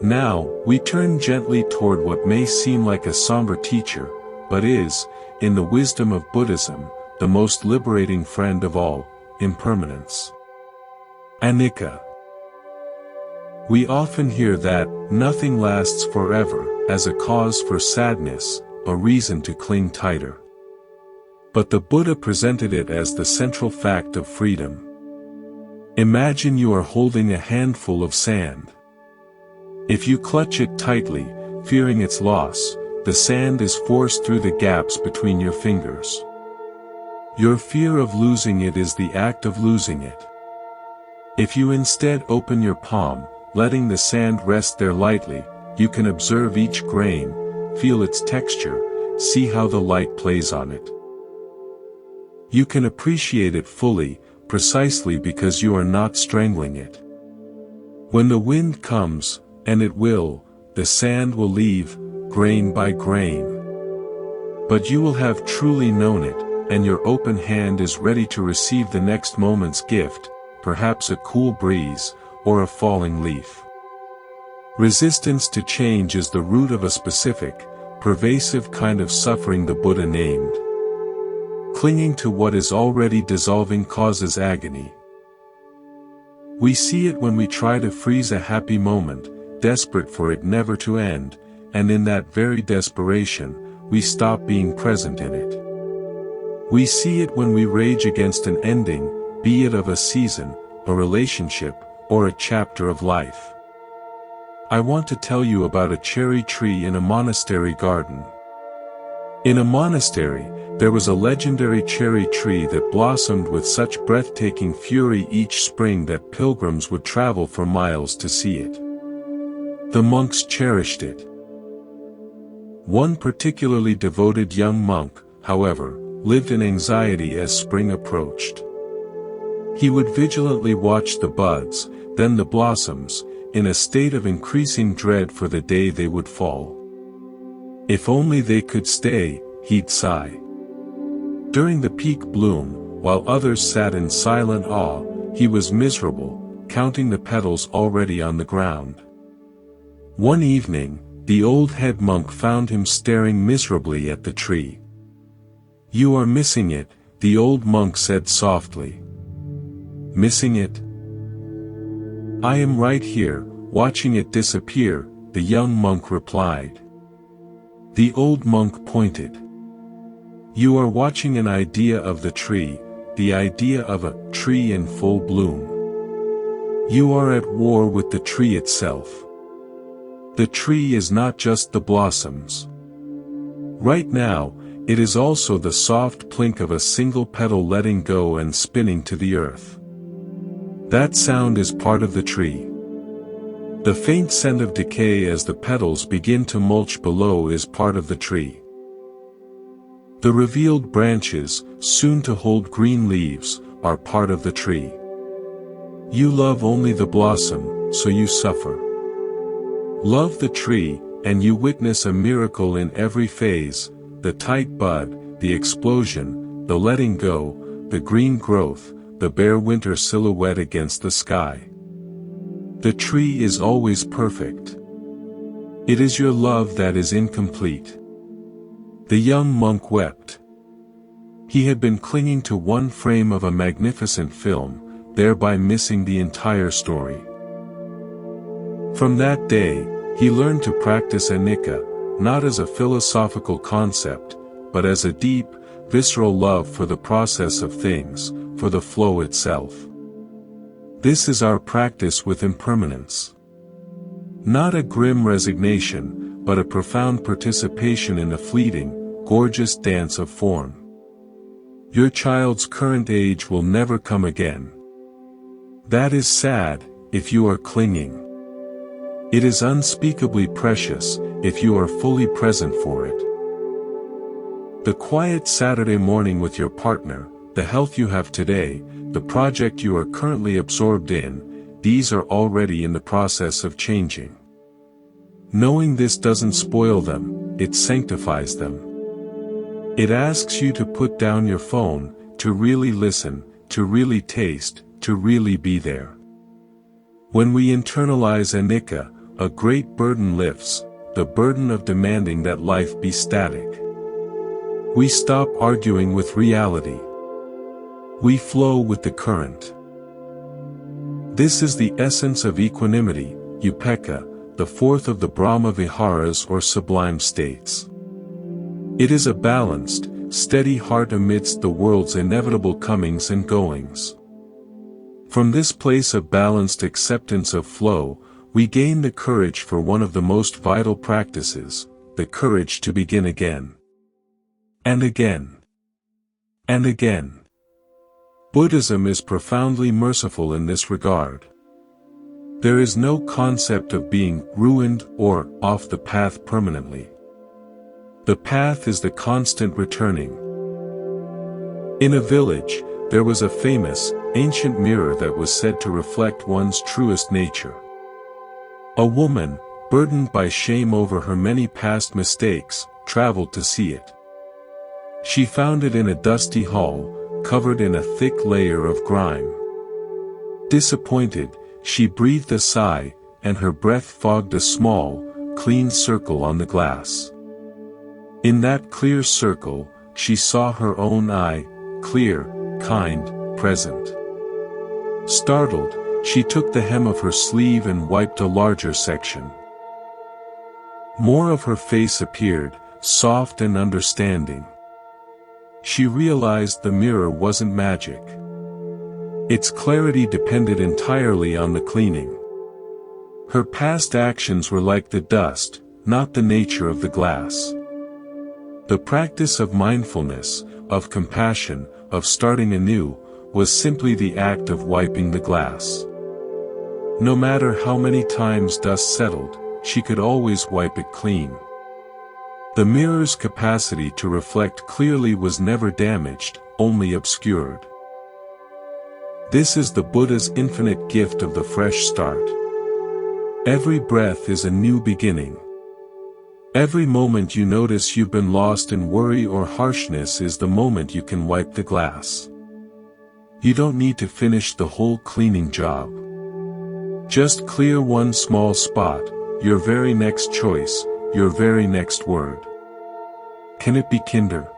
Now, we turn gently toward what may seem like a somber teacher, but is, in the wisdom of Buddhism, the most liberating friend of all: impermanence. Anicca. We often hear that nothing lasts forever as a cause for sadness, a reason to cling tighter. But the Buddha presented it as the central fact of freedom. Imagine you are holding a handful of sand. If you clutch it tightly, fearing its loss, the sand is forced through the gaps between your fingers. Your fear of losing it is the act of losing it. If you instead open your palm, letting the sand rest there lightly, you can observe each grain, feel its texture, see how the light plays on it. You can appreciate it fully, precisely because you are not strangling it. When the wind comes, and it will, the sand will leave, grain by grain. But you will have truly known it, and your open hand is ready to receive the next moment's gift, perhaps a cool breeze, or a falling leaf. Resistance to change is the root of a specific, pervasive kind of suffering the Buddha named. Clinging to what is already dissolving causes agony. We see it when we try to freeze a happy moment, desperate for it never to end, and in that very desperation, we stop being present in it. We see it when we rage against an ending, be it of a season, a relationship, or a chapter of life. I want to tell you about a cherry tree in a monastery garden. In a monastery, There was a legendary cherry tree that blossomed with such breathtaking fury each spring that pilgrims would travel for miles to see it. The monks cherished it. One particularly devoted young monk, however, lived in anxiety as spring approached. He would vigilantly watch the buds, then the blossoms, in a state of increasing dread for the day they would fall. If only they could stay, he'd sigh. During the peak bloom, while others sat in silent awe, he was miserable, counting the petals already on the ground. One evening, the old head monk found him staring miserably at the tree. "You are missing it," the old monk said softly. "Missing it? I am right here, watching it disappear," the young monk replied. The old monk pointed. "You are watching an idea of the tree, the idea of a tree in full bloom. You are at war with the tree itself. The tree is not just the blossoms. Right now, it is also the soft plink of a single petal letting go and spinning to the earth. That sound is part of the tree. The faint scent of decay as the petals begin to mulch below is part of the tree. The revealed branches, soon to hold green leaves, are part of the tree. You love only the blossom, so you suffer. Love the tree, and you witness a miracle in every phase, the tight bud, the explosion, the letting go, the green growth, the bare winter silhouette against the sky. The tree is always perfect. It is your love that is incomplete." The young monk wept. He had been clinging to one frame of a magnificent film, thereby missing the entire story. From that day, he learned to practice anicca, not as a philosophical concept, but as a deep, visceral love for the process of things, for the flow itself. This is our practice with impermanence. Not a grim resignation, but a profound participation in the fleeting, gorgeous dance of form. Your child's current age will never come again. That is sad, if you are clinging. It is unspeakably precious, if you are fully present for it. The quiet Saturday morning with your partner, the health you have today, the project you are currently absorbed in, these are already in the process of changing. Knowing this doesn't spoil them, it sanctifies them. It asks you to put down your phone, to really listen, to really taste, to really be there. When we internalize anicca, a great burden lifts, the burden of demanding that life be static. We stop arguing with reality. We flow with the current. This is the essence of equanimity, upekkha, the fourth of the Brahma Viharas or sublime states. It is a balanced, steady heart amidst the world's inevitable comings and goings. From this place of balanced acceptance of flow, we gain the courage for one of the most vital practices, the courage to begin again. And again. And again. Buddhism is profoundly merciful in this regard. There is no concept of being ruined or off the path permanently. The path is the constant returning. In a village, there was a famous, ancient mirror that was said to reflect one's truest nature. A woman, burdened by shame over her many past mistakes, traveled to see it. She found it in a dusty hall, covered in a thick layer of grime. Disappointed, she breathed a sigh, and her breath fogged a small, clean circle on the glass. In that clear circle, she saw her own eye, clear, kind, present. Startled, she took the hem of her sleeve and wiped a larger section. More of her face appeared, soft and understanding. She realized the mirror wasn't magic. Its clarity depended entirely on the cleaning. Her past actions were like the dust, not the nature of the glass. The practice of mindfulness, of compassion, of starting anew, was simply the act of wiping the glass. No matter how many times dust settled, she could always wipe it clean. The mirror's capacity to reflect clearly was never damaged, only obscured. This is the Buddha's infinite gift of the fresh start. Every breath is a new beginning. Every moment you notice you've been lost in worry or harshness is the moment you can wipe the glass. You don't need to finish the whole cleaning job. Just clear one small spot, your very next choice, your very next word. Can it be kinder?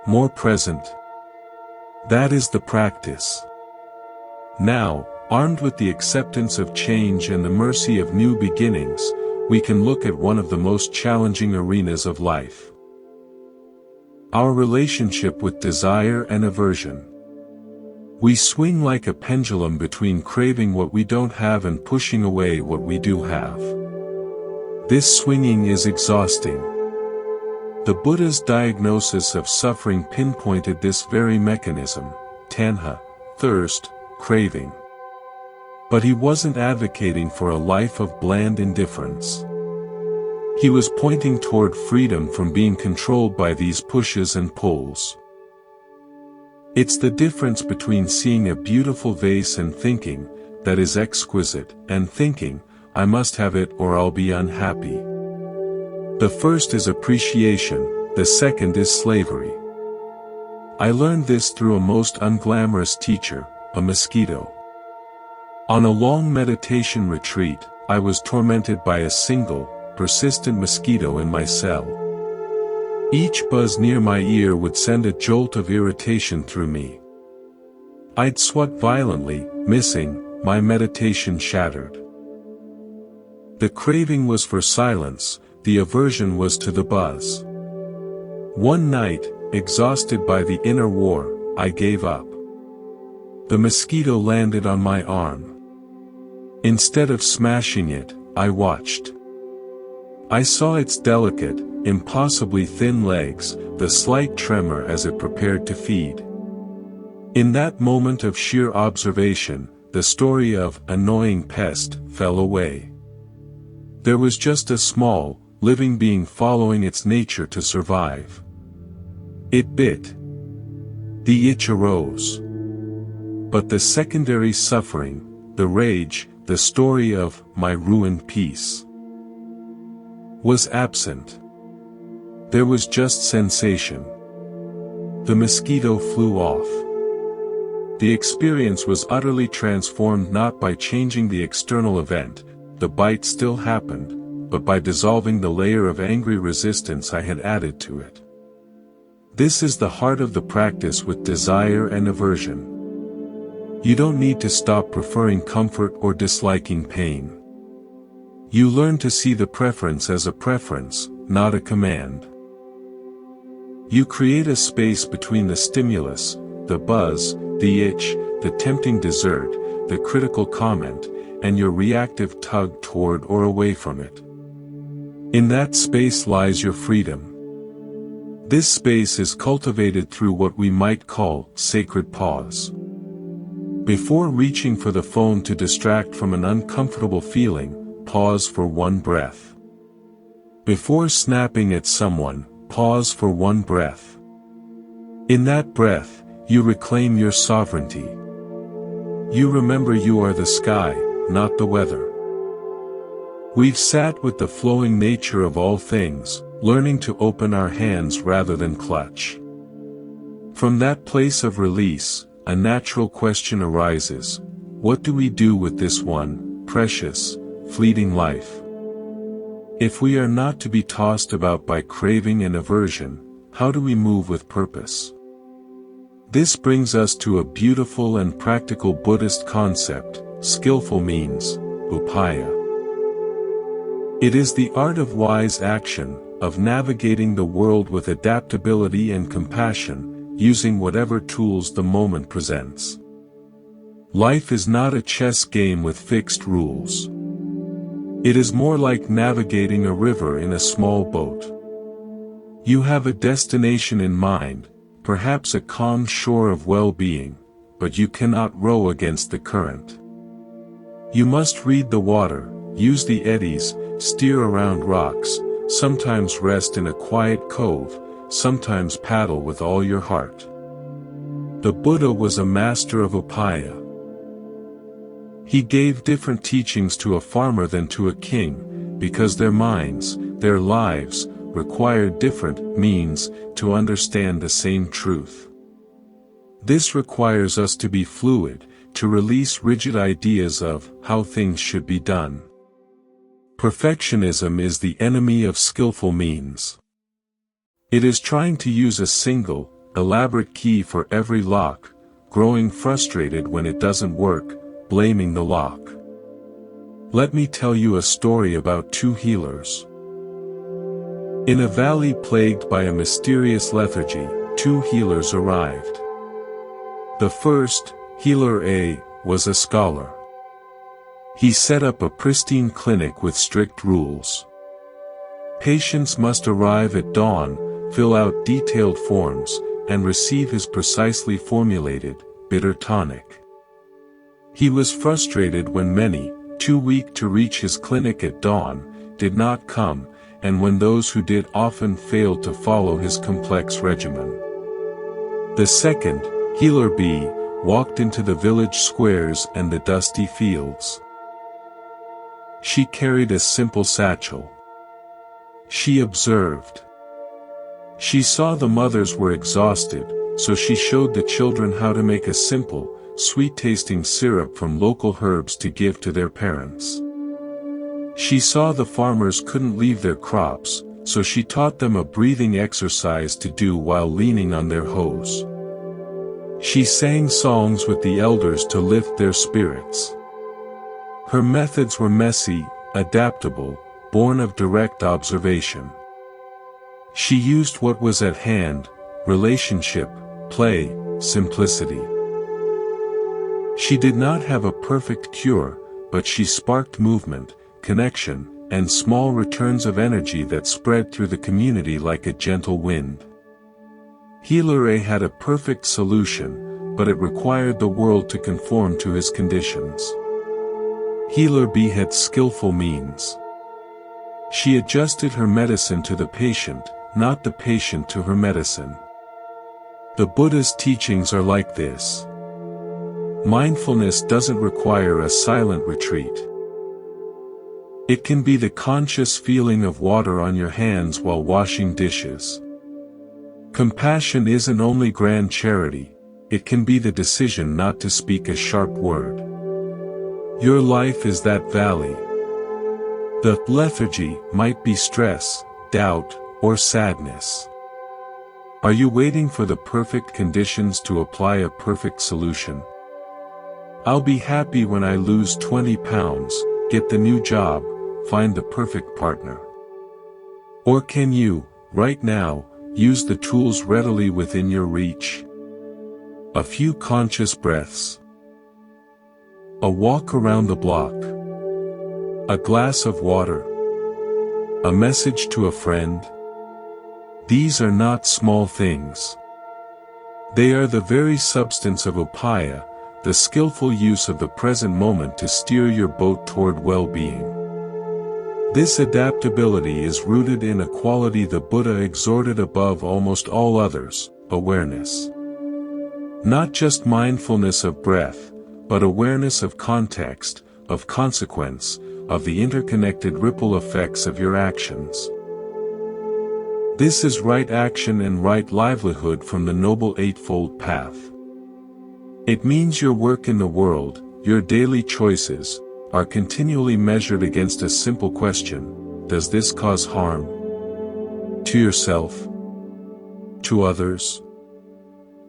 More present? That is the practice. Now, armed with the acceptance of change and the mercy of new beginnings, we can look at one of the most challenging arenas of life. Our relationship with desire and aversion. We swing like a pendulum between craving what we don't have and pushing away what we do have. This swinging is exhausting. The Buddha's diagnosis of suffering pinpointed this very mechanism, tanha, thirst, craving. But he wasn't advocating for a life of bland indifference. He was pointing toward freedom from being controlled by these pushes and pulls. It's the difference between seeing a beautiful vase and thinking, that is exquisite, and thinking, I must have it or I'll be unhappy. The first is appreciation, the second is slavery. I learned this through a most unglamorous teacher, a mosquito. On a long meditation retreat, I was tormented by a single, persistent mosquito in my cell. Each buzz near my ear would send a jolt of irritation through me. I'd swat violently, missing, my meditation shattered. The craving was for silence, the aversion was to the buzz. One night, exhausted by the inner war, I gave up. The mosquito landed on my arm. Instead of smashing it, I watched. I saw its delicate, impossibly thin legs, the slight tremor as it prepared to feed. In that moment of sheer observation, the story of annoying pest fell away. There was just a small, living being following its nature to survive. It bit. The itch arose. But the secondary suffering, the rage, the story of my ruined peace, was absent. There was just sensation. The mosquito flew off. The experience was utterly transformed not by changing the external event, the bite still happened, but by dissolving the layer of angry resistance I had added to it. This is the heart of the practice with desire and aversion. You don't need to stop preferring comfort or disliking pain. You learn to see the preference as a preference, not a command. You create a space between the stimulus, the buzz, the itch, the tempting dessert, the critical comment, and your reactive tug toward or away from it. In that space lies your freedom. This space is cultivated through what we might call sacred pause. Before reaching for the phone to distract from an uncomfortable feeling, pause for one breath. Before snapping at someone, pause for one breath. In that breath, you reclaim your sovereignty. You remember you are the sky, not the weather. We've sat with the flowing nature of all things, learning to open our hands rather than clutch. From that place of release, a natural question arises: what do we do with this one, precious, fleeting life? If we are not to be tossed about by craving and aversion, how do we move with purpose? This brings us to a beautiful and practical Buddhist concept, skillful means, upaya. It is the art of wise action, of navigating the world with adaptability and compassion, using whatever tools the moment presents. Life is not a chess game with fixed rules. It is more like navigating a river in a small boat. You have a destination in mind, perhaps a calm shore of well-being, but you cannot row against the current. You must read the water, use the eddies, steer around rocks, sometimes rest in a quiet cove, sometimes paddle with all your heart. The Buddha was a master of upaya. He gave different teachings to a farmer than to a king, because their minds, their lives, required different means to understand the same truth. This requires us to be fluid, to release rigid ideas of how things should be done. Perfectionism is the enemy of skillful means. It is trying to use a single, elaborate key for every lock, growing frustrated when it doesn't work, blaming the lock. Let me tell you a story about two healers. In a valley plagued by a mysterious lethargy, two healers arrived. The first, healer A, was a scholar. He set up a pristine clinic with strict rules. Patients must arrive at dawn, fill out detailed forms, and receive his precisely formulated, bitter tonic. He was frustrated when many, too weak to reach his clinic at dawn, did not come, and when those who did often failed to follow his complex regimen. The second, healer B, walked into the village squares and the dusty fields. She carried a simple satchel. She observed. She saw the mothers were exhausted, so she showed the children how to make a simple, sweet-tasting syrup from local herbs to give to their parents. She saw the farmers couldn't leave their crops, so she taught them a breathing exercise to do while leaning on their hoes. She sang songs with the elders to lift their spirits. Her methods were messy, adaptable, born of direct observation. She used what was at hand: relationship, play, simplicity. She did not have a perfect cure, but she sparked movement, connection, and small returns of energy that spread through the community like a gentle wind. Healer A had a perfect solution, but it required the world to conform to his conditions. Healer B had skillful means. She adjusted her medicine to the patient, not the patient to her medicine. The Buddha's teachings are like this. Mindfulness doesn't require a silent retreat. It can be the conscious feeling of water on your hands while washing dishes. Compassion isn't only grand charity, it can be the decision not to speak a sharp word. Your life is that valley. The lethargy might be stress, doubt, or sadness. Are you waiting for the perfect conditions to apply a perfect solution? I'll be happy when I lose 20 pounds, get the new job, find the perfect partner. Or can you, right now, use the tools readily within your reach? A few conscious breaths. A walk around the block. A glass of water. A message to a friend. These are not small things. They are the very substance of upaya, the skillful use of the present moment to steer your boat toward well-being. This adaptability is rooted in a quality the Buddha exhorted above almost all others: awareness. Not just mindfulness of breath, but awareness of context, of consequence, of the interconnected ripple effects of your actions. This is right action and right livelihood from the Noble Eightfold Path. It means your work in the world, your daily choices, are continually measured against a simple question: does this cause harm? To yourself? To others?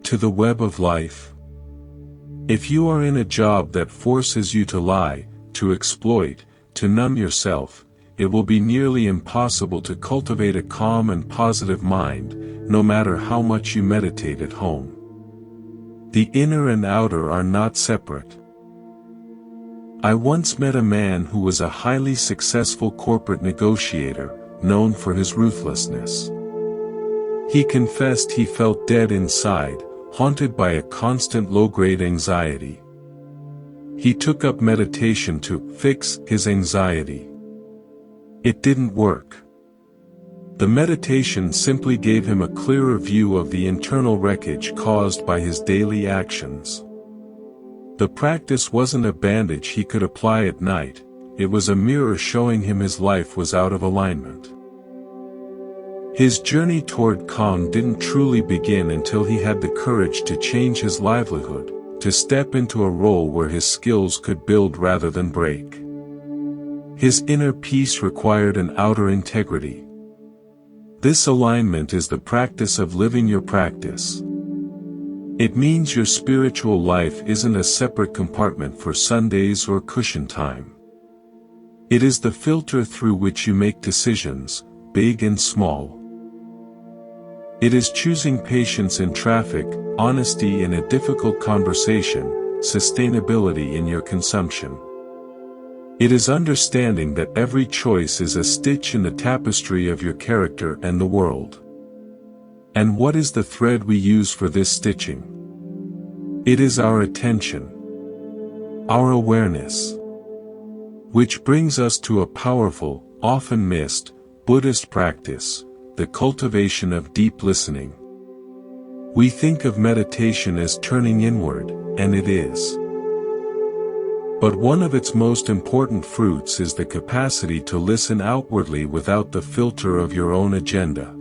To the web of life? If you are in a job that forces you to lie, to exploit, to numb yourself, it will be nearly impossible to cultivate a calm and positive mind, no matter how much you meditate at home. The inner and outer are not separate. I once met a man who was a highly successful corporate negotiator, known for his ruthlessness. He confessed he felt dead inside, haunted by a constant low-grade anxiety. He took up meditation to fix his anxiety. It didn't work. The meditation simply gave him a clearer view of the internal wreckage caused by his daily actions. The practice wasn't a bandage he could apply at night, it was a mirror showing him his life was out of alignment. His journey toward calm didn't truly begin until he had the courage to change his livelihood, to step into a role where his skills could build rather than break. His inner peace required an outer integrity. This alignment is the practice of living your practice. It means your spiritual life isn't a separate compartment for Sundays or cushion time. It is the filter through which you make decisions, big and small. It is choosing patience in traffic, honesty in a difficult conversation, sustainability in your consumption. It is understanding that every choice is a stitch in the tapestry of your character and the world. And what is the thread we use for this stitching? It is our attention, our awareness. Which brings us to a powerful, often missed, Buddhist practice, the cultivation of deep listening. We think of meditation as turning inward, and it is. But one of its most important fruits is the capacity to listen outwardly without the filter of your own agenda.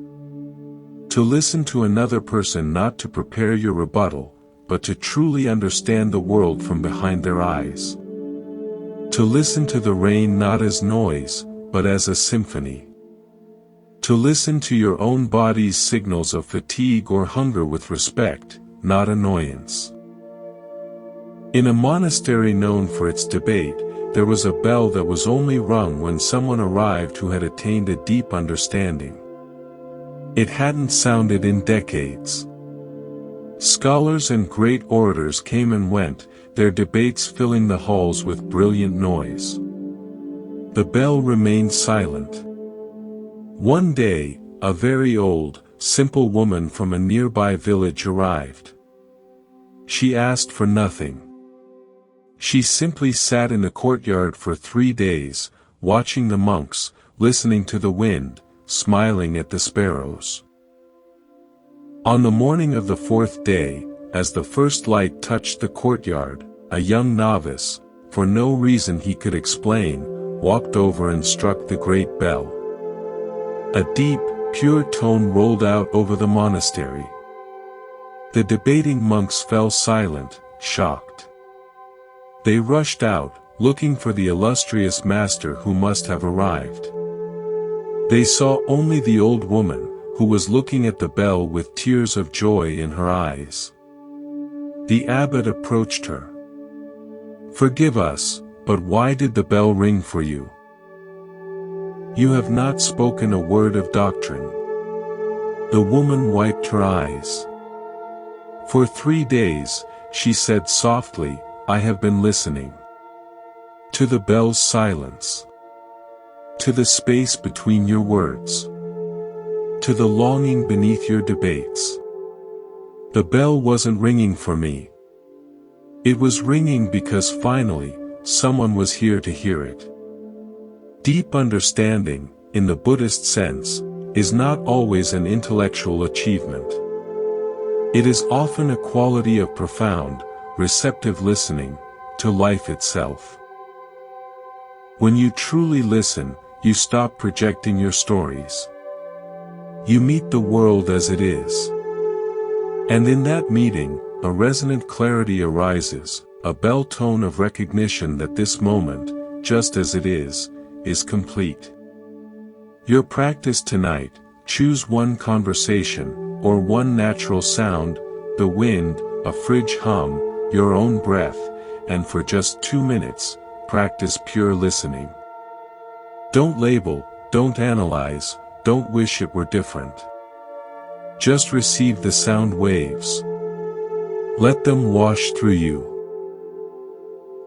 To listen to another person not to prepare your rebuttal, but to truly understand the world from behind their eyes. To listen to the rain not as noise, but as a symphony. To listen to your own body's signals of fatigue or hunger with respect, not annoyance. In a monastery known for its debate, there was a bell that was only rung when someone arrived who had attained a deep understanding. It hadn't sounded in decades. Scholars and great orators came and went, their debates filling the halls with brilliant noise. The bell remained silent. One day, a very old, simple woman from a nearby village arrived. She asked for nothing. She simply sat in the courtyard for 3 days, watching the monks, listening to the wind, smiling at the sparrows. On the morning of the 4th day, as the first light touched the courtyard, a young novice, for no reason he could explain, walked over and struck the great bell. A deep, pure tone rolled out over the monastery. The debating monks fell silent, shocked. They rushed out, looking for the illustrious master who must have arrived. They saw only the old woman, who was looking at the bell with tears of joy in her eyes. The abbot approached her. "Forgive us, but why did the bell ring for you? You have not spoken a word of doctrine." The woman wiped her eyes. "For 3 days," she said softly, "I have been listening. To the bell's silence. To the space between your words. To the longing beneath your debates. The bell wasn't ringing for me. It was ringing because finally, someone was here to hear it." Deep understanding, in the Buddhist sense, is not always an intellectual achievement. It is often a quality of profound, receptive listening, to life itself. When you truly listen, you stop projecting your stories. You meet the world as it is. And in that meeting, a resonant clarity arises, a bell tone of recognition that this moment, just as it is complete. Your practice tonight, choose one conversation, or one natural sound, the wind, a fridge hum, your own breath, and for just 2 minutes, practice pure listening. Don't label, don't analyze, don't wish it were different. Just receive the sound waves. Let them wash through you.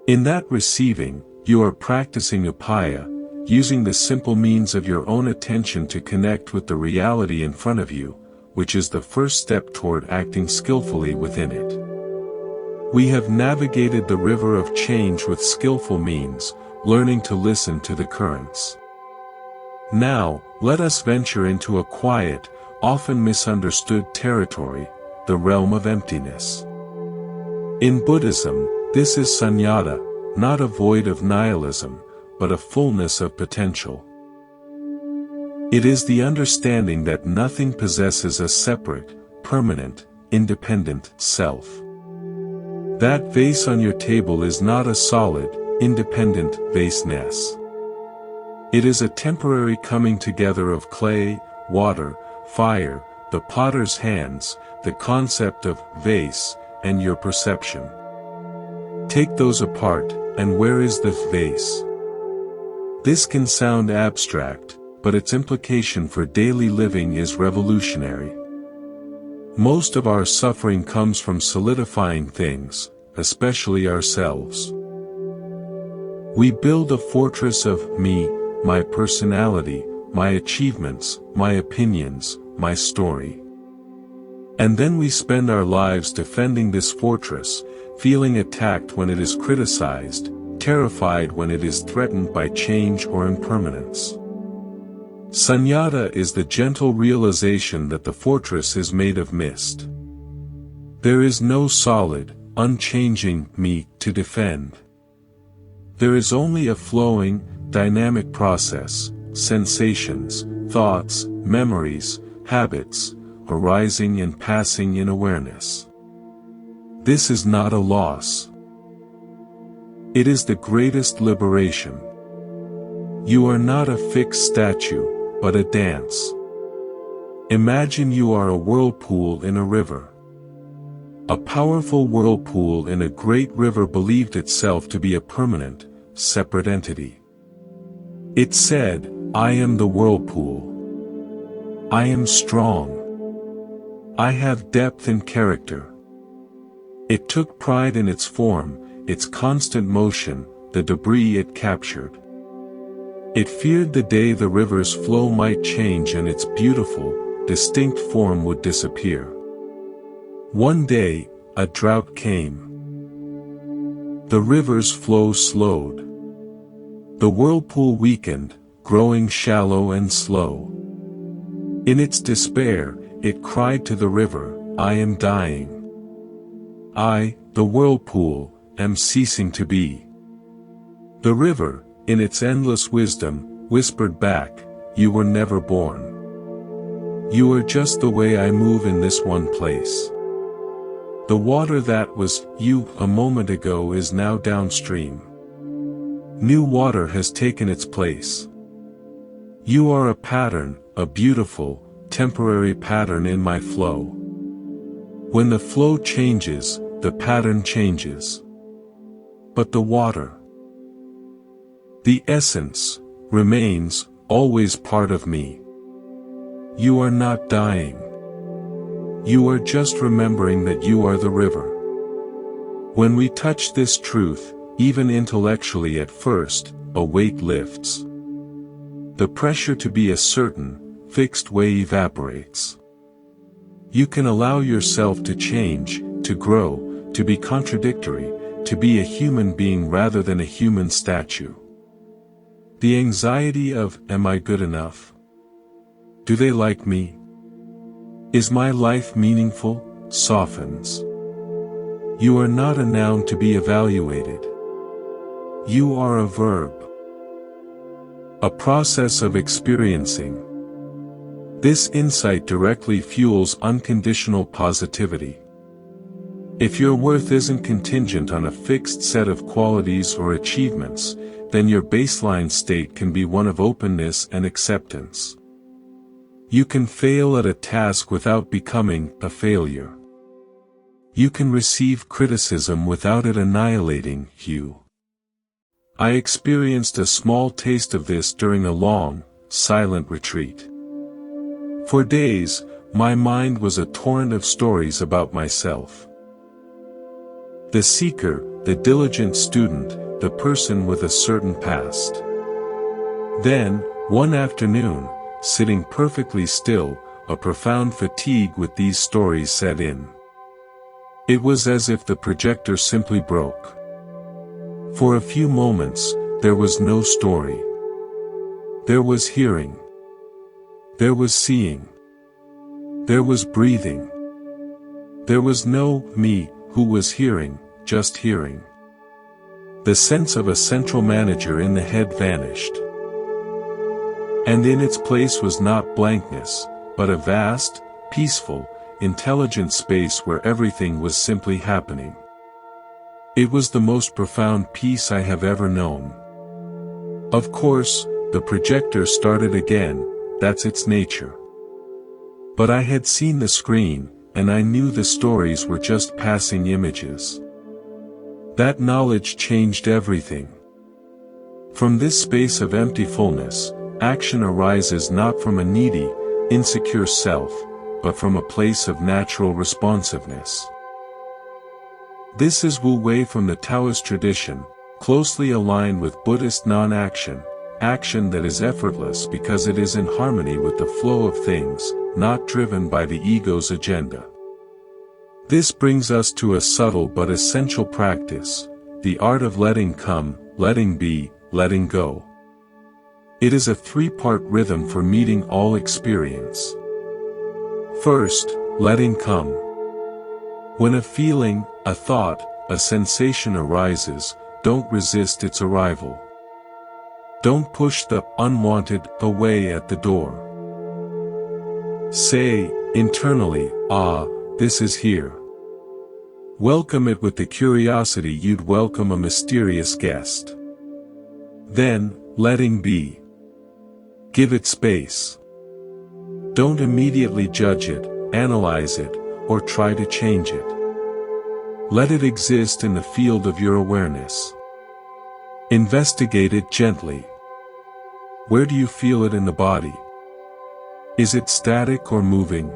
In that receiving, you are practicing upaya, using the simple means of your own attention to connect with the reality in front of you, which is the first step toward acting skillfully within it. We have navigated the river of change with skillful means, learning to listen to the currents. Now, let us venture into a quiet, often misunderstood territory, the realm of emptiness. In Buddhism, this is sunyata, not a void of nihilism, but a fullness of potential. It is the understanding that nothing possesses a separate, permanent, independent self. That vase on your table is not a solid, independent vaseness. It is a temporary coming together of clay, water, fire, the potter's hands, the concept of vase, and your perception. Take those apart, and where is the vase? This can sound abstract, but its implication for daily living is revolutionary. Most of our suffering comes from solidifying things, especially ourselves. We build a fortress of me, my personality, my achievements, my opinions, my story. And then we spend our lives defending this fortress, feeling attacked when it is criticized, terrified when it is threatened by change or impermanence. Sunyata is the gentle realization that the fortress is made of mist. There is no solid, unchanging me to defend. There is only a flowing, dynamic process, sensations, thoughts, memories, habits, arising and passing in awareness. This is not a loss. It is the greatest liberation. You are not a fixed statue, but a dance. Imagine you are a whirlpool in a river. A powerful whirlpool in a great river believed itself to be a permanent, separate entity. It said, I am the whirlpool. I am strong. I have depth and character. It took pride in its form, its constant motion, the debris it captured. It feared the day the river's flow might change and its beautiful, distinct form would disappear. One day, a drought came. The river's flow slowed. The whirlpool weakened, growing shallow and slow. In its despair, it cried to the river, I am dying. I, the whirlpool, am ceasing to be. The river, in its endless wisdom, whispered back, you were never born. You are just the way I move in this one place. The water that was you a moment ago is now downstream. New water has taken its place. You are a pattern, a beautiful, temporary pattern in my flow. When the flow changes, the pattern changes. But the water, the essence, remains, always part of me. You are not dying. You are just remembering that you are the river. When we touch this truth, even intellectually at first, a weight lifts. The pressure to be a certain, fixed way evaporates. You can allow yourself to change, to grow, to be contradictory, to be a human being rather than a human statue. The anxiety of, am I good enough? Do they like me? Is my life meaningful? Softens. You are not a noun to be evaluated. You are a verb. A process of experiencing. This insight directly fuels unconditional positivity. If your worth isn't contingent on a fixed set of qualities or achievements, then your baseline state can be one of openness and acceptance. You can fail at a task without becoming a failure. You can receive criticism without it annihilating you. I experienced a small taste of this during a long, silent retreat. For days, my mind was a torrent of stories about myself. The seeker, the diligent student, the person with a certain past. Then, one afternoon, sitting perfectly still, a profound fatigue with these stories set in. It was as if the projector simply broke. For a few moments, there was no story. There was hearing. There was seeing. There was breathing. There was no me who was hearing, just hearing. The sense of a central manager in the head vanished. And in its place was not blankness, but a vast, peaceful, intelligent space where everything was simply happening. It was the most profound peace I have ever known. Of course, the projector started again, that's its nature. But I had seen the screen, and I knew the stories were just passing images. That knowledge changed everything. From this space of empty fullness, action arises not from a needy, insecure self, but from a place of natural responsiveness. This is Wu Wei from the Taoist tradition, closely aligned with Buddhist non-action, action that is effortless because it is in harmony with the flow of things, not driven by the ego's agenda. This brings us to a subtle but essential practice, the art of letting come, letting be, letting go. It is a three-part rhythm for meeting all experience. First, letting come. When a feeling, a thought, a sensation arises, don't resist its arrival. Don't push the unwanted away at the door. Say, internally, ah, this is here. Welcome it with the curiosity you'd welcome a mysterious guest. Then, letting be. Give it space. Don't immediately judge it, analyze it, or try to change it. Let it exist in the field of your awareness. Investigate it gently. Where do you feel it in the body? Is it static or moving?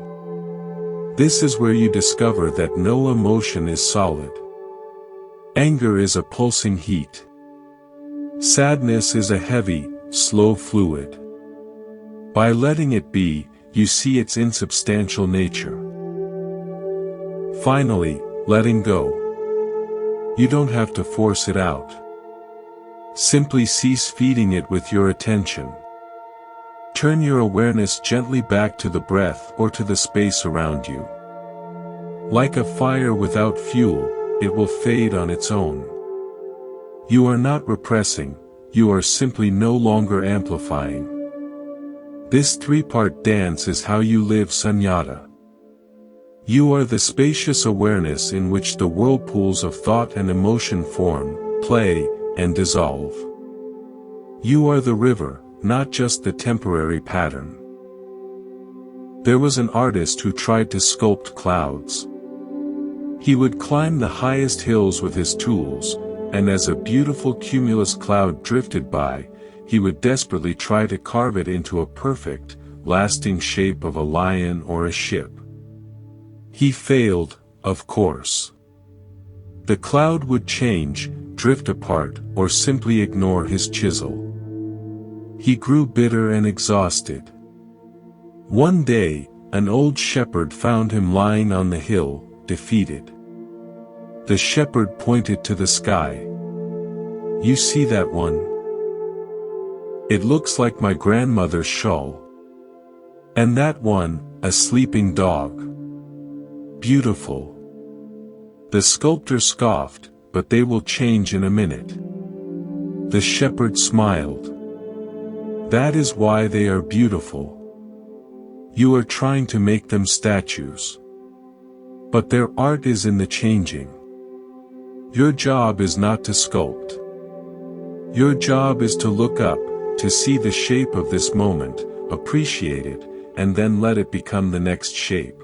This is where you discover that no emotion is solid. Anger is a pulsing heat. Sadness is a heavy, slow fluid. By letting it be, you see its insubstantial nature. Finally, letting go. You don't have to force it out. Simply cease feeding it with your attention. Turn your awareness gently back to the breath or to the space around you. Like a fire without fuel, it will fade on its own. You are not repressing, you are simply no longer amplifying. This three-part dance is how you live sunyata. You are the spacious awareness in which the whirlpools of thought and emotion form, play, and dissolve. You are the river, not just the temporary pattern. There was an artist who tried to sculpt clouds. He would climb the highest hills with his tools, and as a beautiful cumulus cloud drifted by, he would desperately try to carve it into a perfect, lasting shape of a lion or a ship. He failed, of course. The cloud would change, drift apart, or simply ignore his chisel. He grew bitter and exhausted. One day, an old shepherd found him lying on the hill, defeated. The shepherd pointed to the sky. "You see that one? It looks like my grandmother's shawl. And that one, a sleeping dog. Beautiful." The sculptor scoffed, "But they will change in a minute." The shepherd smiled. "That is why they are beautiful. You are trying to make them statues. But their art is in the changing. Your job is not to sculpt. Your job is to look up, to see the shape of this moment, appreciate it, and then let it become the next shape.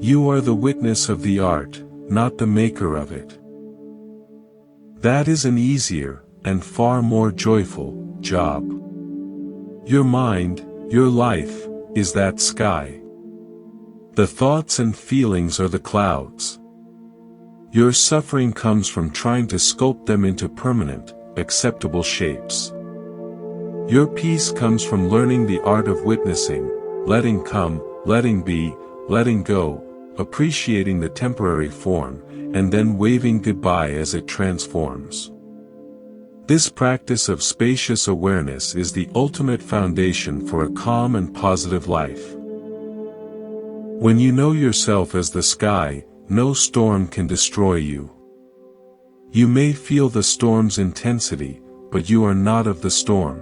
You are the witness of the art, not the maker of it. That is an easier, and far more joyful, job. Your mind, your life, is that sky. The thoughts and feelings are the clouds. Your suffering comes from trying to sculpt them into permanent, acceptable shapes. Your peace comes from learning the art of witnessing, letting come, letting be, letting go, appreciating the temporary form, and then waving goodbye as it transforms. This practice of spacious awareness is the ultimate foundation for a calm and positive life. When you know yourself as the sky, no storm can destroy you. You may feel the storm's intensity, but you are not of the storm.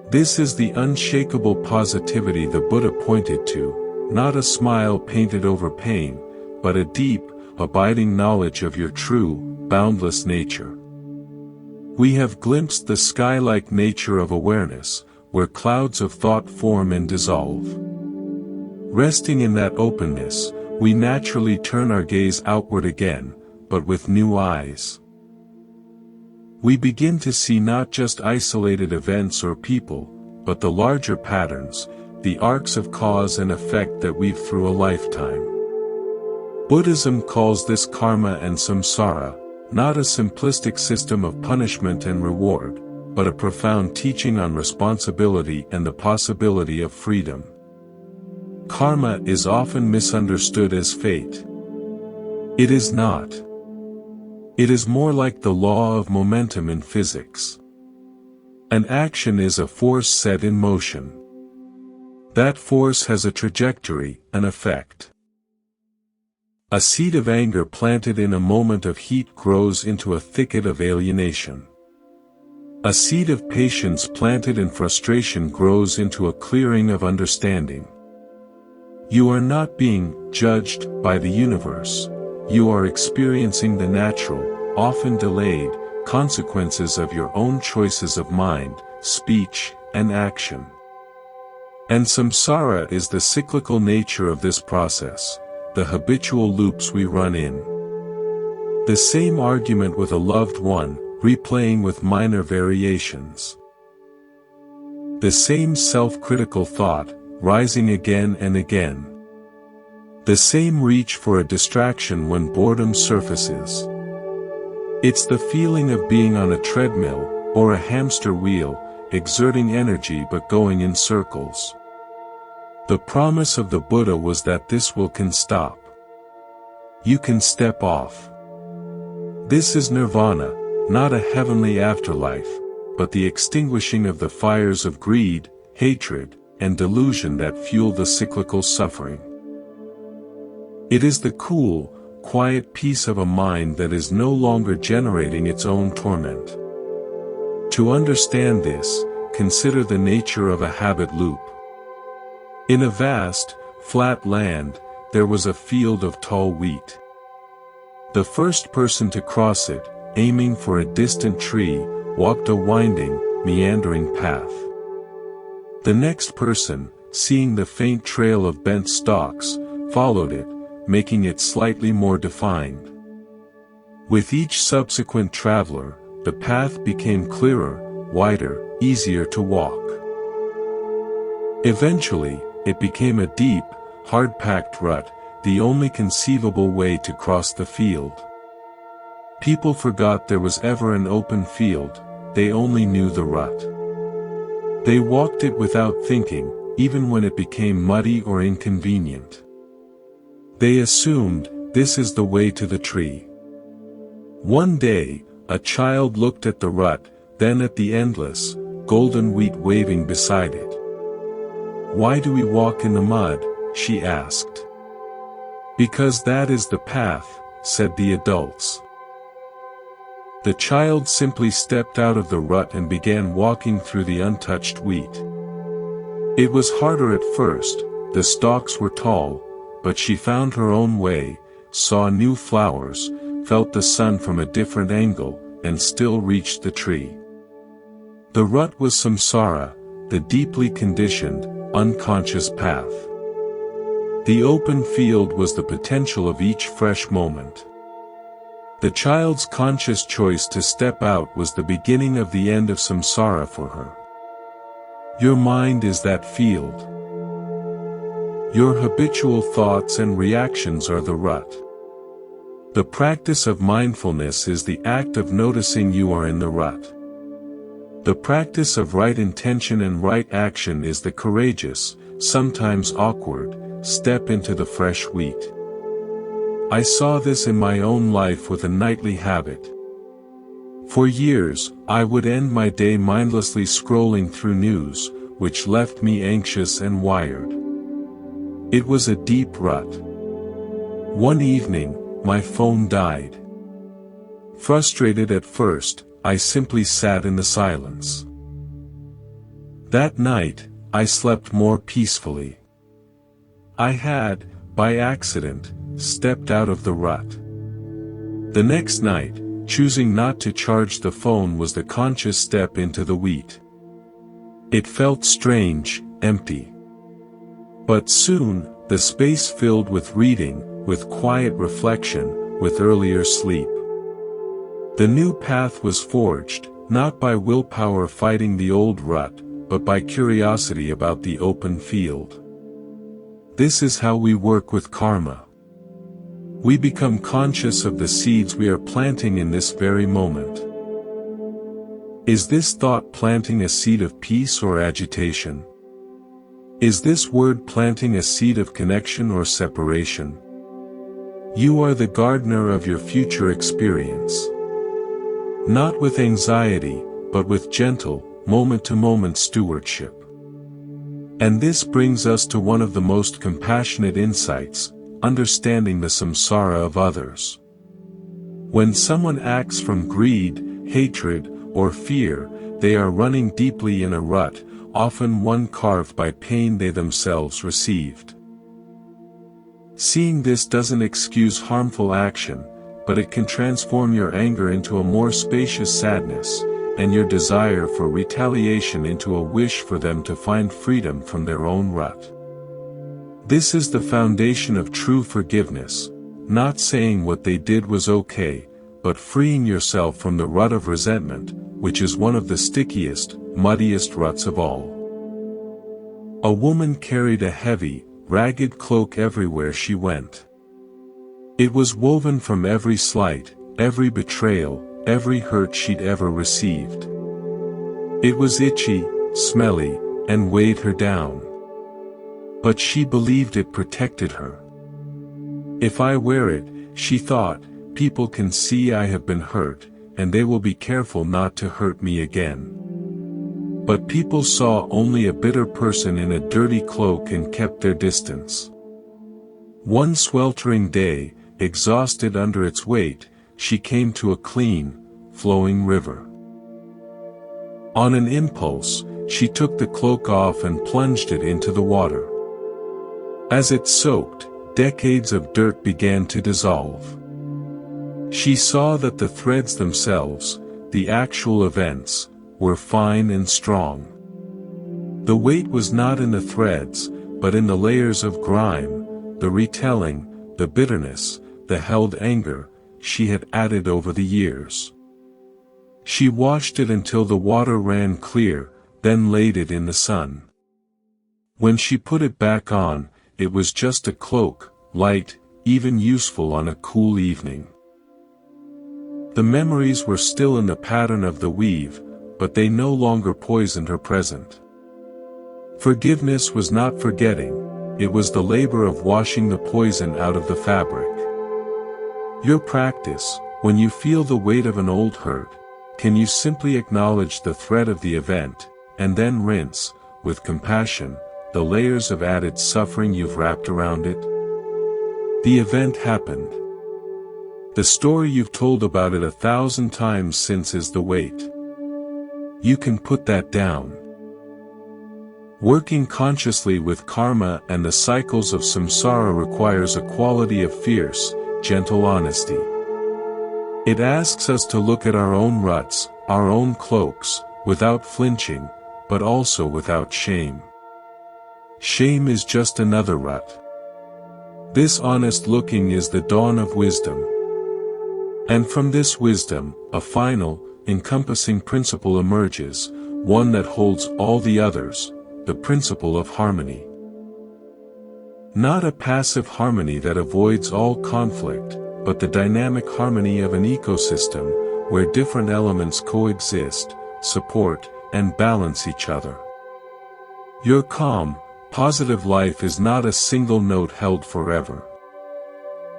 This is the unshakable positivity the Buddha pointed to, not a smile painted over pain, but a deep, abiding knowledge of your true, boundless nature. We have glimpsed the sky-like nature of awareness, where clouds of thought form and dissolve. Resting in that openness, we naturally turn our gaze outward again, but with new eyes. We begin to see not just isolated events or people, but the larger patterns, the arcs of cause and effect that weave through a lifetime. Buddhism calls this karma and samsara, not a simplistic system of punishment and reward, but a profound teaching on responsibility and the possibility of freedom. Karma is often misunderstood as fate. It is not. It is more like the law of momentum in physics. An action is a force set in motion. That force has a trajectory, an effect. A seed of anger planted in a moment of heat grows into a thicket of alienation. A seed of patience planted in frustration grows into a clearing of understanding. You are not being judged by the universe. You are experiencing the natural, often delayed, consequences of your own choices of mind, speech, and action. And samsara is the cyclical nature of this process, the habitual loops we run in. The same argument with a loved one, replaying with minor variations. The same self-critical thought, rising again and again. The same reach for a distraction when boredom surfaces. It's the feeling of being on a treadmill, or a hamster wheel, exerting energy but going in circles. The promise of the Buddha was that this can stop. You can step off. This is nirvana, not a heavenly afterlife, but the extinguishing of the fires of greed, hatred, and delusion that fuel the cyclical suffering. It is the cool, quiet peace of a mind that is no longer generating its own torment. To understand this, consider the nature of a habit loop. In a vast, flat land, there was a field of tall wheat. The first person to cross it, aiming for a distant tree, walked a winding, meandering path. The next person, seeing the faint trail of bent stalks, followed it, making it slightly more defined. With each subsequent traveler, the path became clearer, wider, easier to walk. Eventually, it became a deep, hard-packed rut, the only conceivable way to cross the field. People forgot there was ever an open field, they only knew the rut. They walked it without thinking, even when it became muddy or inconvenient. They assumed, this is the way to the tree. One day, a child looked at the rut, then at the endless, golden wheat waving beside it. "Why do we walk in the mud?" she asked. "Because that is the path," said the adults. The child simply stepped out of the rut and began walking through the untouched wheat. It was harder at first, the stalks were tall, but she found her own way, saw new flowers, felt the sun from a different angle, and still reached the tree. The rut was samsara, the deeply conditioned, unconscious path. The open field was the potential of each fresh moment. The child's conscious choice to step out was the beginning of the end of samsara for her. Your mind is that field. Your habitual thoughts and reactions are the rut. The practice of mindfulness is the act of noticing you are in the rut. The practice of right intention and right action is the courageous, sometimes awkward, step into the fresh wheat. I saw this in my own life with a nightly habit. For years, I would end my day mindlessly scrolling through news, which left me anxious and wired. It was a deep rut. One evening, my phone died. Frustrated at first, I simply sat in the silence. That night, I slept more peacefully. I had, by accident, stepped out of the rut. The next night, choosing not to charge the phone was the conscious step into the wheat. It felt strange, empty. But soon, the space filled with reading, with quiet reflection, with earlier sleep. The new path was forged, not by willpower fighting the old rut, but by curiosity about the open field. This is how we work with karma. We become conscious of the seeds we are planting in this very moment. Is this thought planting a seed of peace or agitation? Is this word planting a seed of connection or separation? You are the gardener of your future experience. Not with anxiety, but with gentle, moment-to-moment stewardship. And this brings us to one of the most compassionate insights, understanding the samsara of others. When someone acts from greed, hatred, or fear, they are running deeply in a rut, often one carved by pain they themselves received. Seeing this doesn't excuse harmful action, but it can transform your anger into a more spacious sadness, and your desire for retaliation into a wish for them to find freedom from their own rut. This is the foundation of true forgiveness, not saying what they did was okay, but freeing yourself from the rut of resentment, which is one of the stickiest, muddiest ruts of all. A woman carried a heavy, ragged cloak everywhere she went. It was woven from every slight, every betrayal, every hurt she'd ever received. It was itchy, smelly, and weighed her down. But she believed it protected her. If I wear it, she thought, people can see I have been hurt, and they will be careful not to hurt me again. But people saw only a bitter person in a dirty cloak and kept their distance. One sweltering day, exhausted under its weight, she came to a clean, flowing river. On an impulse, she took the cloak off and plunged it into the water. As it soaked, decades of dirt began to dissolve. She saw that the threads themselves, the actual events, were fine and strong. The weight was not in the threads, but in the layers of grime, the retelling, the bitterness, the held anger, she had added over the years. She washed it until the water ran clear, then laid it in the sun. When she put it back on, it was just a cloak, light, even useful on a cool evening. The memories were still in the pattern of the weave, but they no longer poisoned her present. Forgiveness was not forgetting, it was the labor of washing the poison out of the fabric. Your practice, when you feel the weight of an old hurt, can you simply acknowledge the threat of the event, and then rinse, with compassion, the layers of added suffering you've wrapped around it? The event happened. The story you've told about it 1,000 times since is the weight. You can put that down. Working consciously with karma and the cycles of samsara requires a quality of fierce, gentle honesty. It asks us to look at our own ruts, our own cloaks, without flinching, but also without shame. Shame is just another rut. This honest looking is the dawn of wisdom. And from this wisdom, a final, encompassing principle emerges, one that holds all the others, the principle of harmony. Not a passive harmony that avoids all conflict, but the dynamic harmony of an ecosystem, where different elements coexist, support, and balance each other. Your calm, Positive life is not a single note held forever.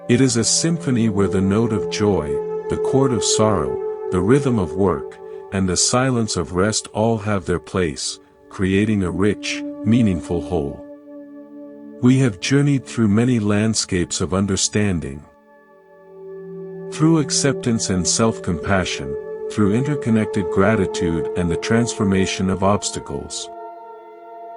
It is a symphony where the note of joy, the chord of sorrow, the rhythm of work, and the silence of rest all have their place, creating a rich, meaningful whole. We have journeyed through many landscapes of understanding. Through acceptance and self-compassion, through interconnected gratitude and the transformation of obstacles.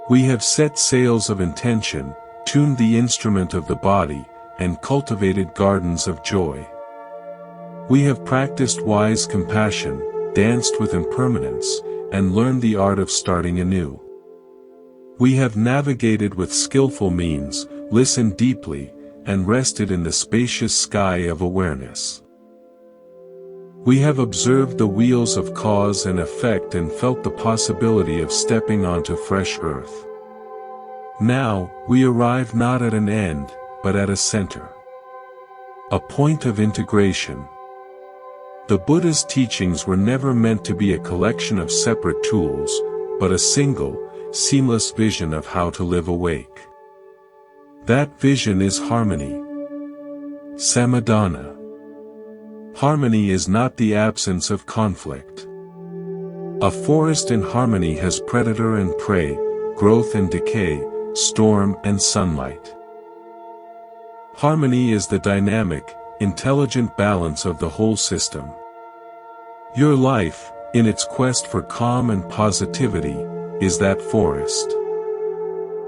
We have set sails of intention, tuned the instrument of the body, and cultivated gardens of joy. We have practiced wise compassion, danced with impermanence, and learned the art of starting anew. We have navigated with skillful means, listened deeply, and rested in the spacious sky of awareness. We have observed the wheels of cause and effect and felt the possibility of stepping onto fresh earth. Now, we arrive not at an end, but at a center. A point of integration. The Buddha's teachings were never meant to be a collection of separate tools, but a single, seamless vision of how to live awake. That vision is harmony. Samadhana. Harmony is not the absence of conflict. A forest in harmony has predator and prey, growth and decay, storm and sunlight. Harmony is the dynamic, intelligent balance of the whole system. Your life, in its quest for calm and positivity, is that forest.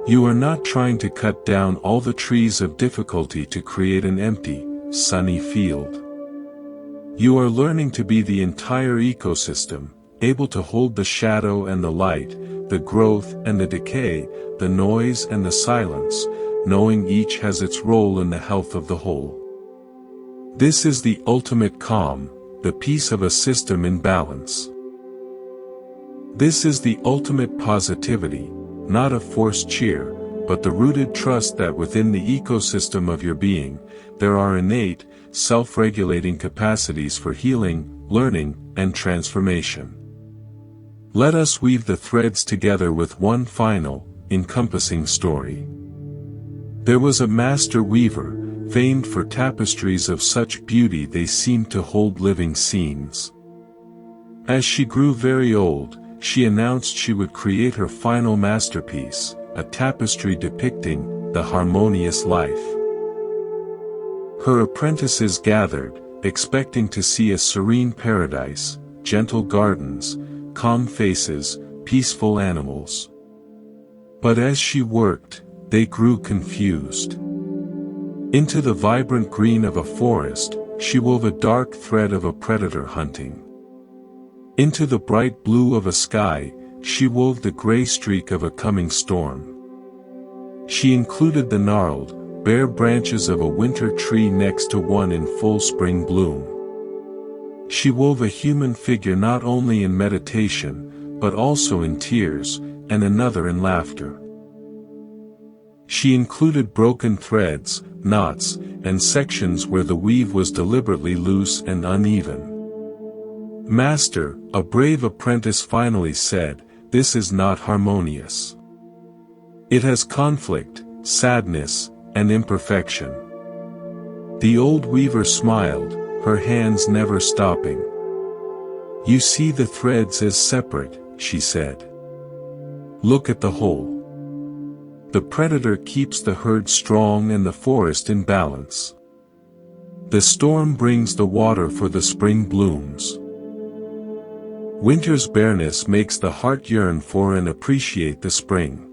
You are not trying to cut down all the trees of difficulty to create an empty, sunny field. You are learning to be the entire ecosystem, able to hold the shadow and the light, the growth and the decay, the noise and the silence, knowing each has its role in the health of the whole. This is the ultimate calm, the peace of a system in balance. This is the ultimate positivity, not a forced cheer, but the rooted trust that within the ecosystem of your being, there are innate, self-regulating capacities for healing, learning, and transformation. Let us weave the threads together with one final, encompassing story. There was a master weaver, famed for tapestries of such beauty they seemed to hold living scenes. As she grew very old, she announced she would create her final masterpiece, a tapestry depicting the harmonious life. Her apprentices gathered, expecting to see a serene paradise, gentle gardens, calm faces, peaceful animals. But as she worked, they grew confused. Into the vibrant green of a forest, she wove a dark thread of a predator hunting. Into the bright blue of a sky, she wove the gray streak of a coming storm. She included the gnarled, bare branches of a winter tree next to one in full spring bloom. She wove a human figure not only in meditation, but also in tears, and another in laughter. She included broken threads, knots, and sections where the weave was deliberately loose and uneven. "Master," a brave apprentice finally said, "this is not harmonious. It has conflict, sadness, and imperfection." The old weaver smiled, her hands never stopping. "You see the threads as separate," she said. "Look at the whole. The predator keeps the herd strong and the forest in balance. The storm brings the water for the spring blooms. Winter's bareness makes the heart yearn for and appreciate the spring.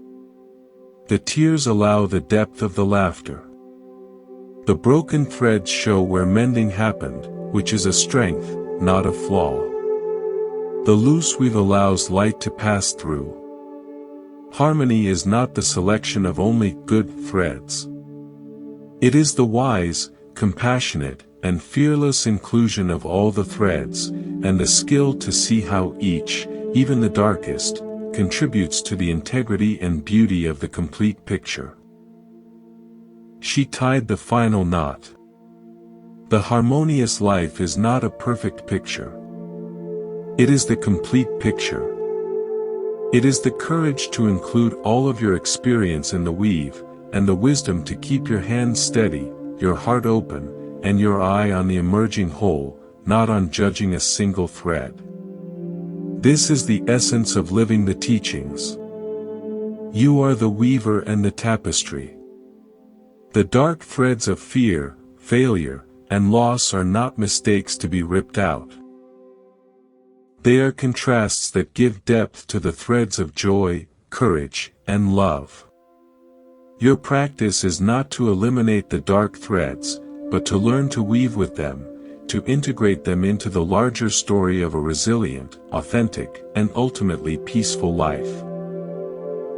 The tears allow the depth of the laughter. The broken threads show where mending happened, which is a strength, not a flaw. The loose weave allows light to pass through. Harmony is not the selection of only good threads. It is the wise, compassionate, and fearless inclusion of all the threads, and the skill to see how each, even the darkest, contributes to the integrity and beauty of the complete picture." She tied the final knot. The harmonious life is not a perfect picture. It is the complete picture. It is the courage to include all of your experience in the weave, and the wisdom to keep your hands steady, your heart open, and your eye on the emerging whole, not on judging a single thread. This is the essence of living the teachings. You are the weaver and the tapestry. The dark threads of fear, failure, and loss are not mistakes to be ripped out. They are contrasts that give depth to the threads of joy, courage, and love. Your practice is not to eliminate the dark threads, but to learn to weave with them, to integrate them into the larger story of a resilient, authentic, and ultimately peaceful life.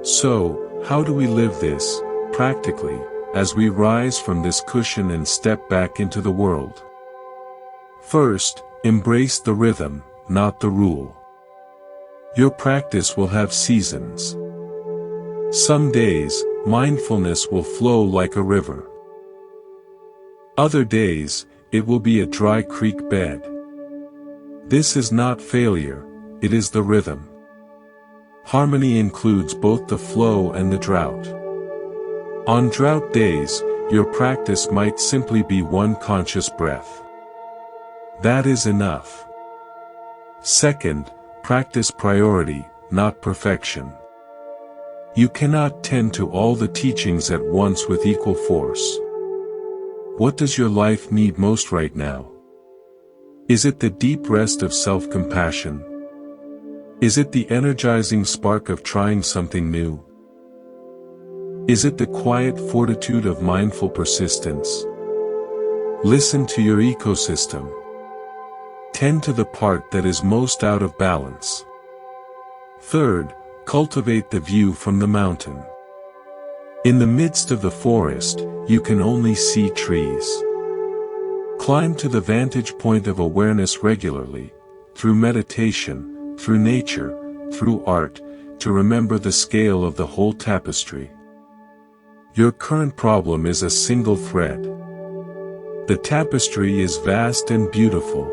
So, how do we live this, practically, as we rise from this cushion and step back into the world? First, embrace the rhythm, not the rule. Your practice will have seasons. Some days, mindfulness will flow like a river. Other days, it will be a dry creek bed. This is not failure, it is the rhythm. Harmony includes both the flow and the drought. On drought days, your practice might simply be one conscious breath. That is enough. Second, practice priority, not perfection. You cannot tend to all the teachings at once with equal force. What does your life need most right now? Is it the deep rest of self-compassion? Is it the energizing spark of trying something new? Is it the quiet fortitude of mindful persistence? Listen to your ecosystem. Tend to the part that is most out of balance. Third, cultivate the view from the mountain. In the midst of the forest, you can only see trees. Climb to the vantage point of awareness regularly, through meditation, through nature, through art, to remember the scale of the whole tapestry. Your current problem is a single thread. The tapestry is vast and beautiful.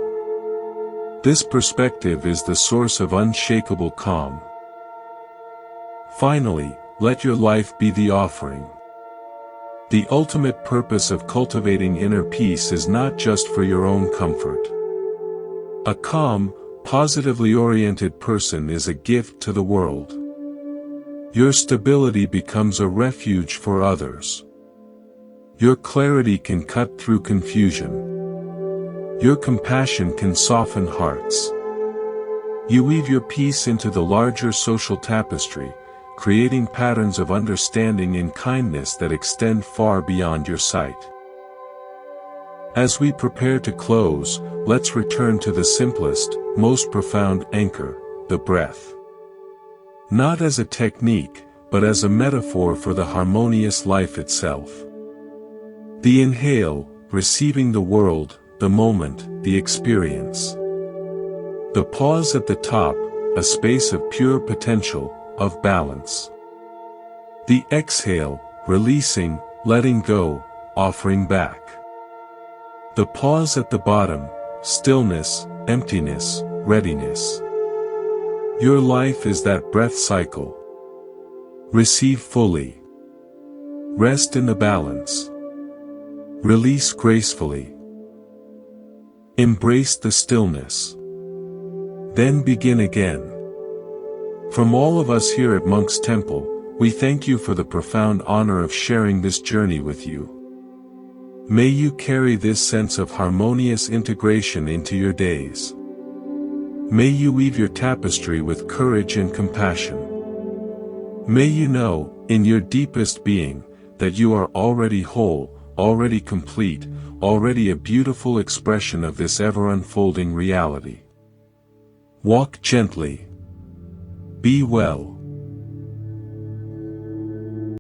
This perspective is the source of unshakable calm. Finally, let your life be the offering. The ultimate purpose of cultivating inner peace is not just for your own comfort. A calm, positively oriented person is a gift to the world. Your stability becomes a refuge for others. Your clarity can cut through confusion. Your compassion can soften hearts. You weave your peace into the larger social tapestry, creating patterns of understanding and kindness that extend far beyond your sight. As we prepare to close, let's return to the simplest, most profound anchor, the breath. Not as a technique, but as a metaphor for the harmonious life itself. The inhale, receiving the world, the moment, the experience. The pause at the top, a space of pure potential, of balance. The exhale, releasing, letting go, offering back. The pause at the bottom, stillness, emptiness, readiness. Your life is that breath cycle. Receive fully. Rest in the balance. Release gracefully. Embrace the stillness. Then begin again. From all of us here at Monk's Temple, we thank you for the profound honor of sharing this journey with you. May you carry this sense of harmonious integration into your days. May you weave your tapestry with courage and compassion. May you know, in your deepest being, that you are already whole, already complete, already a beautiful expression of this ever-unfolding reality. Walk gently. Be well.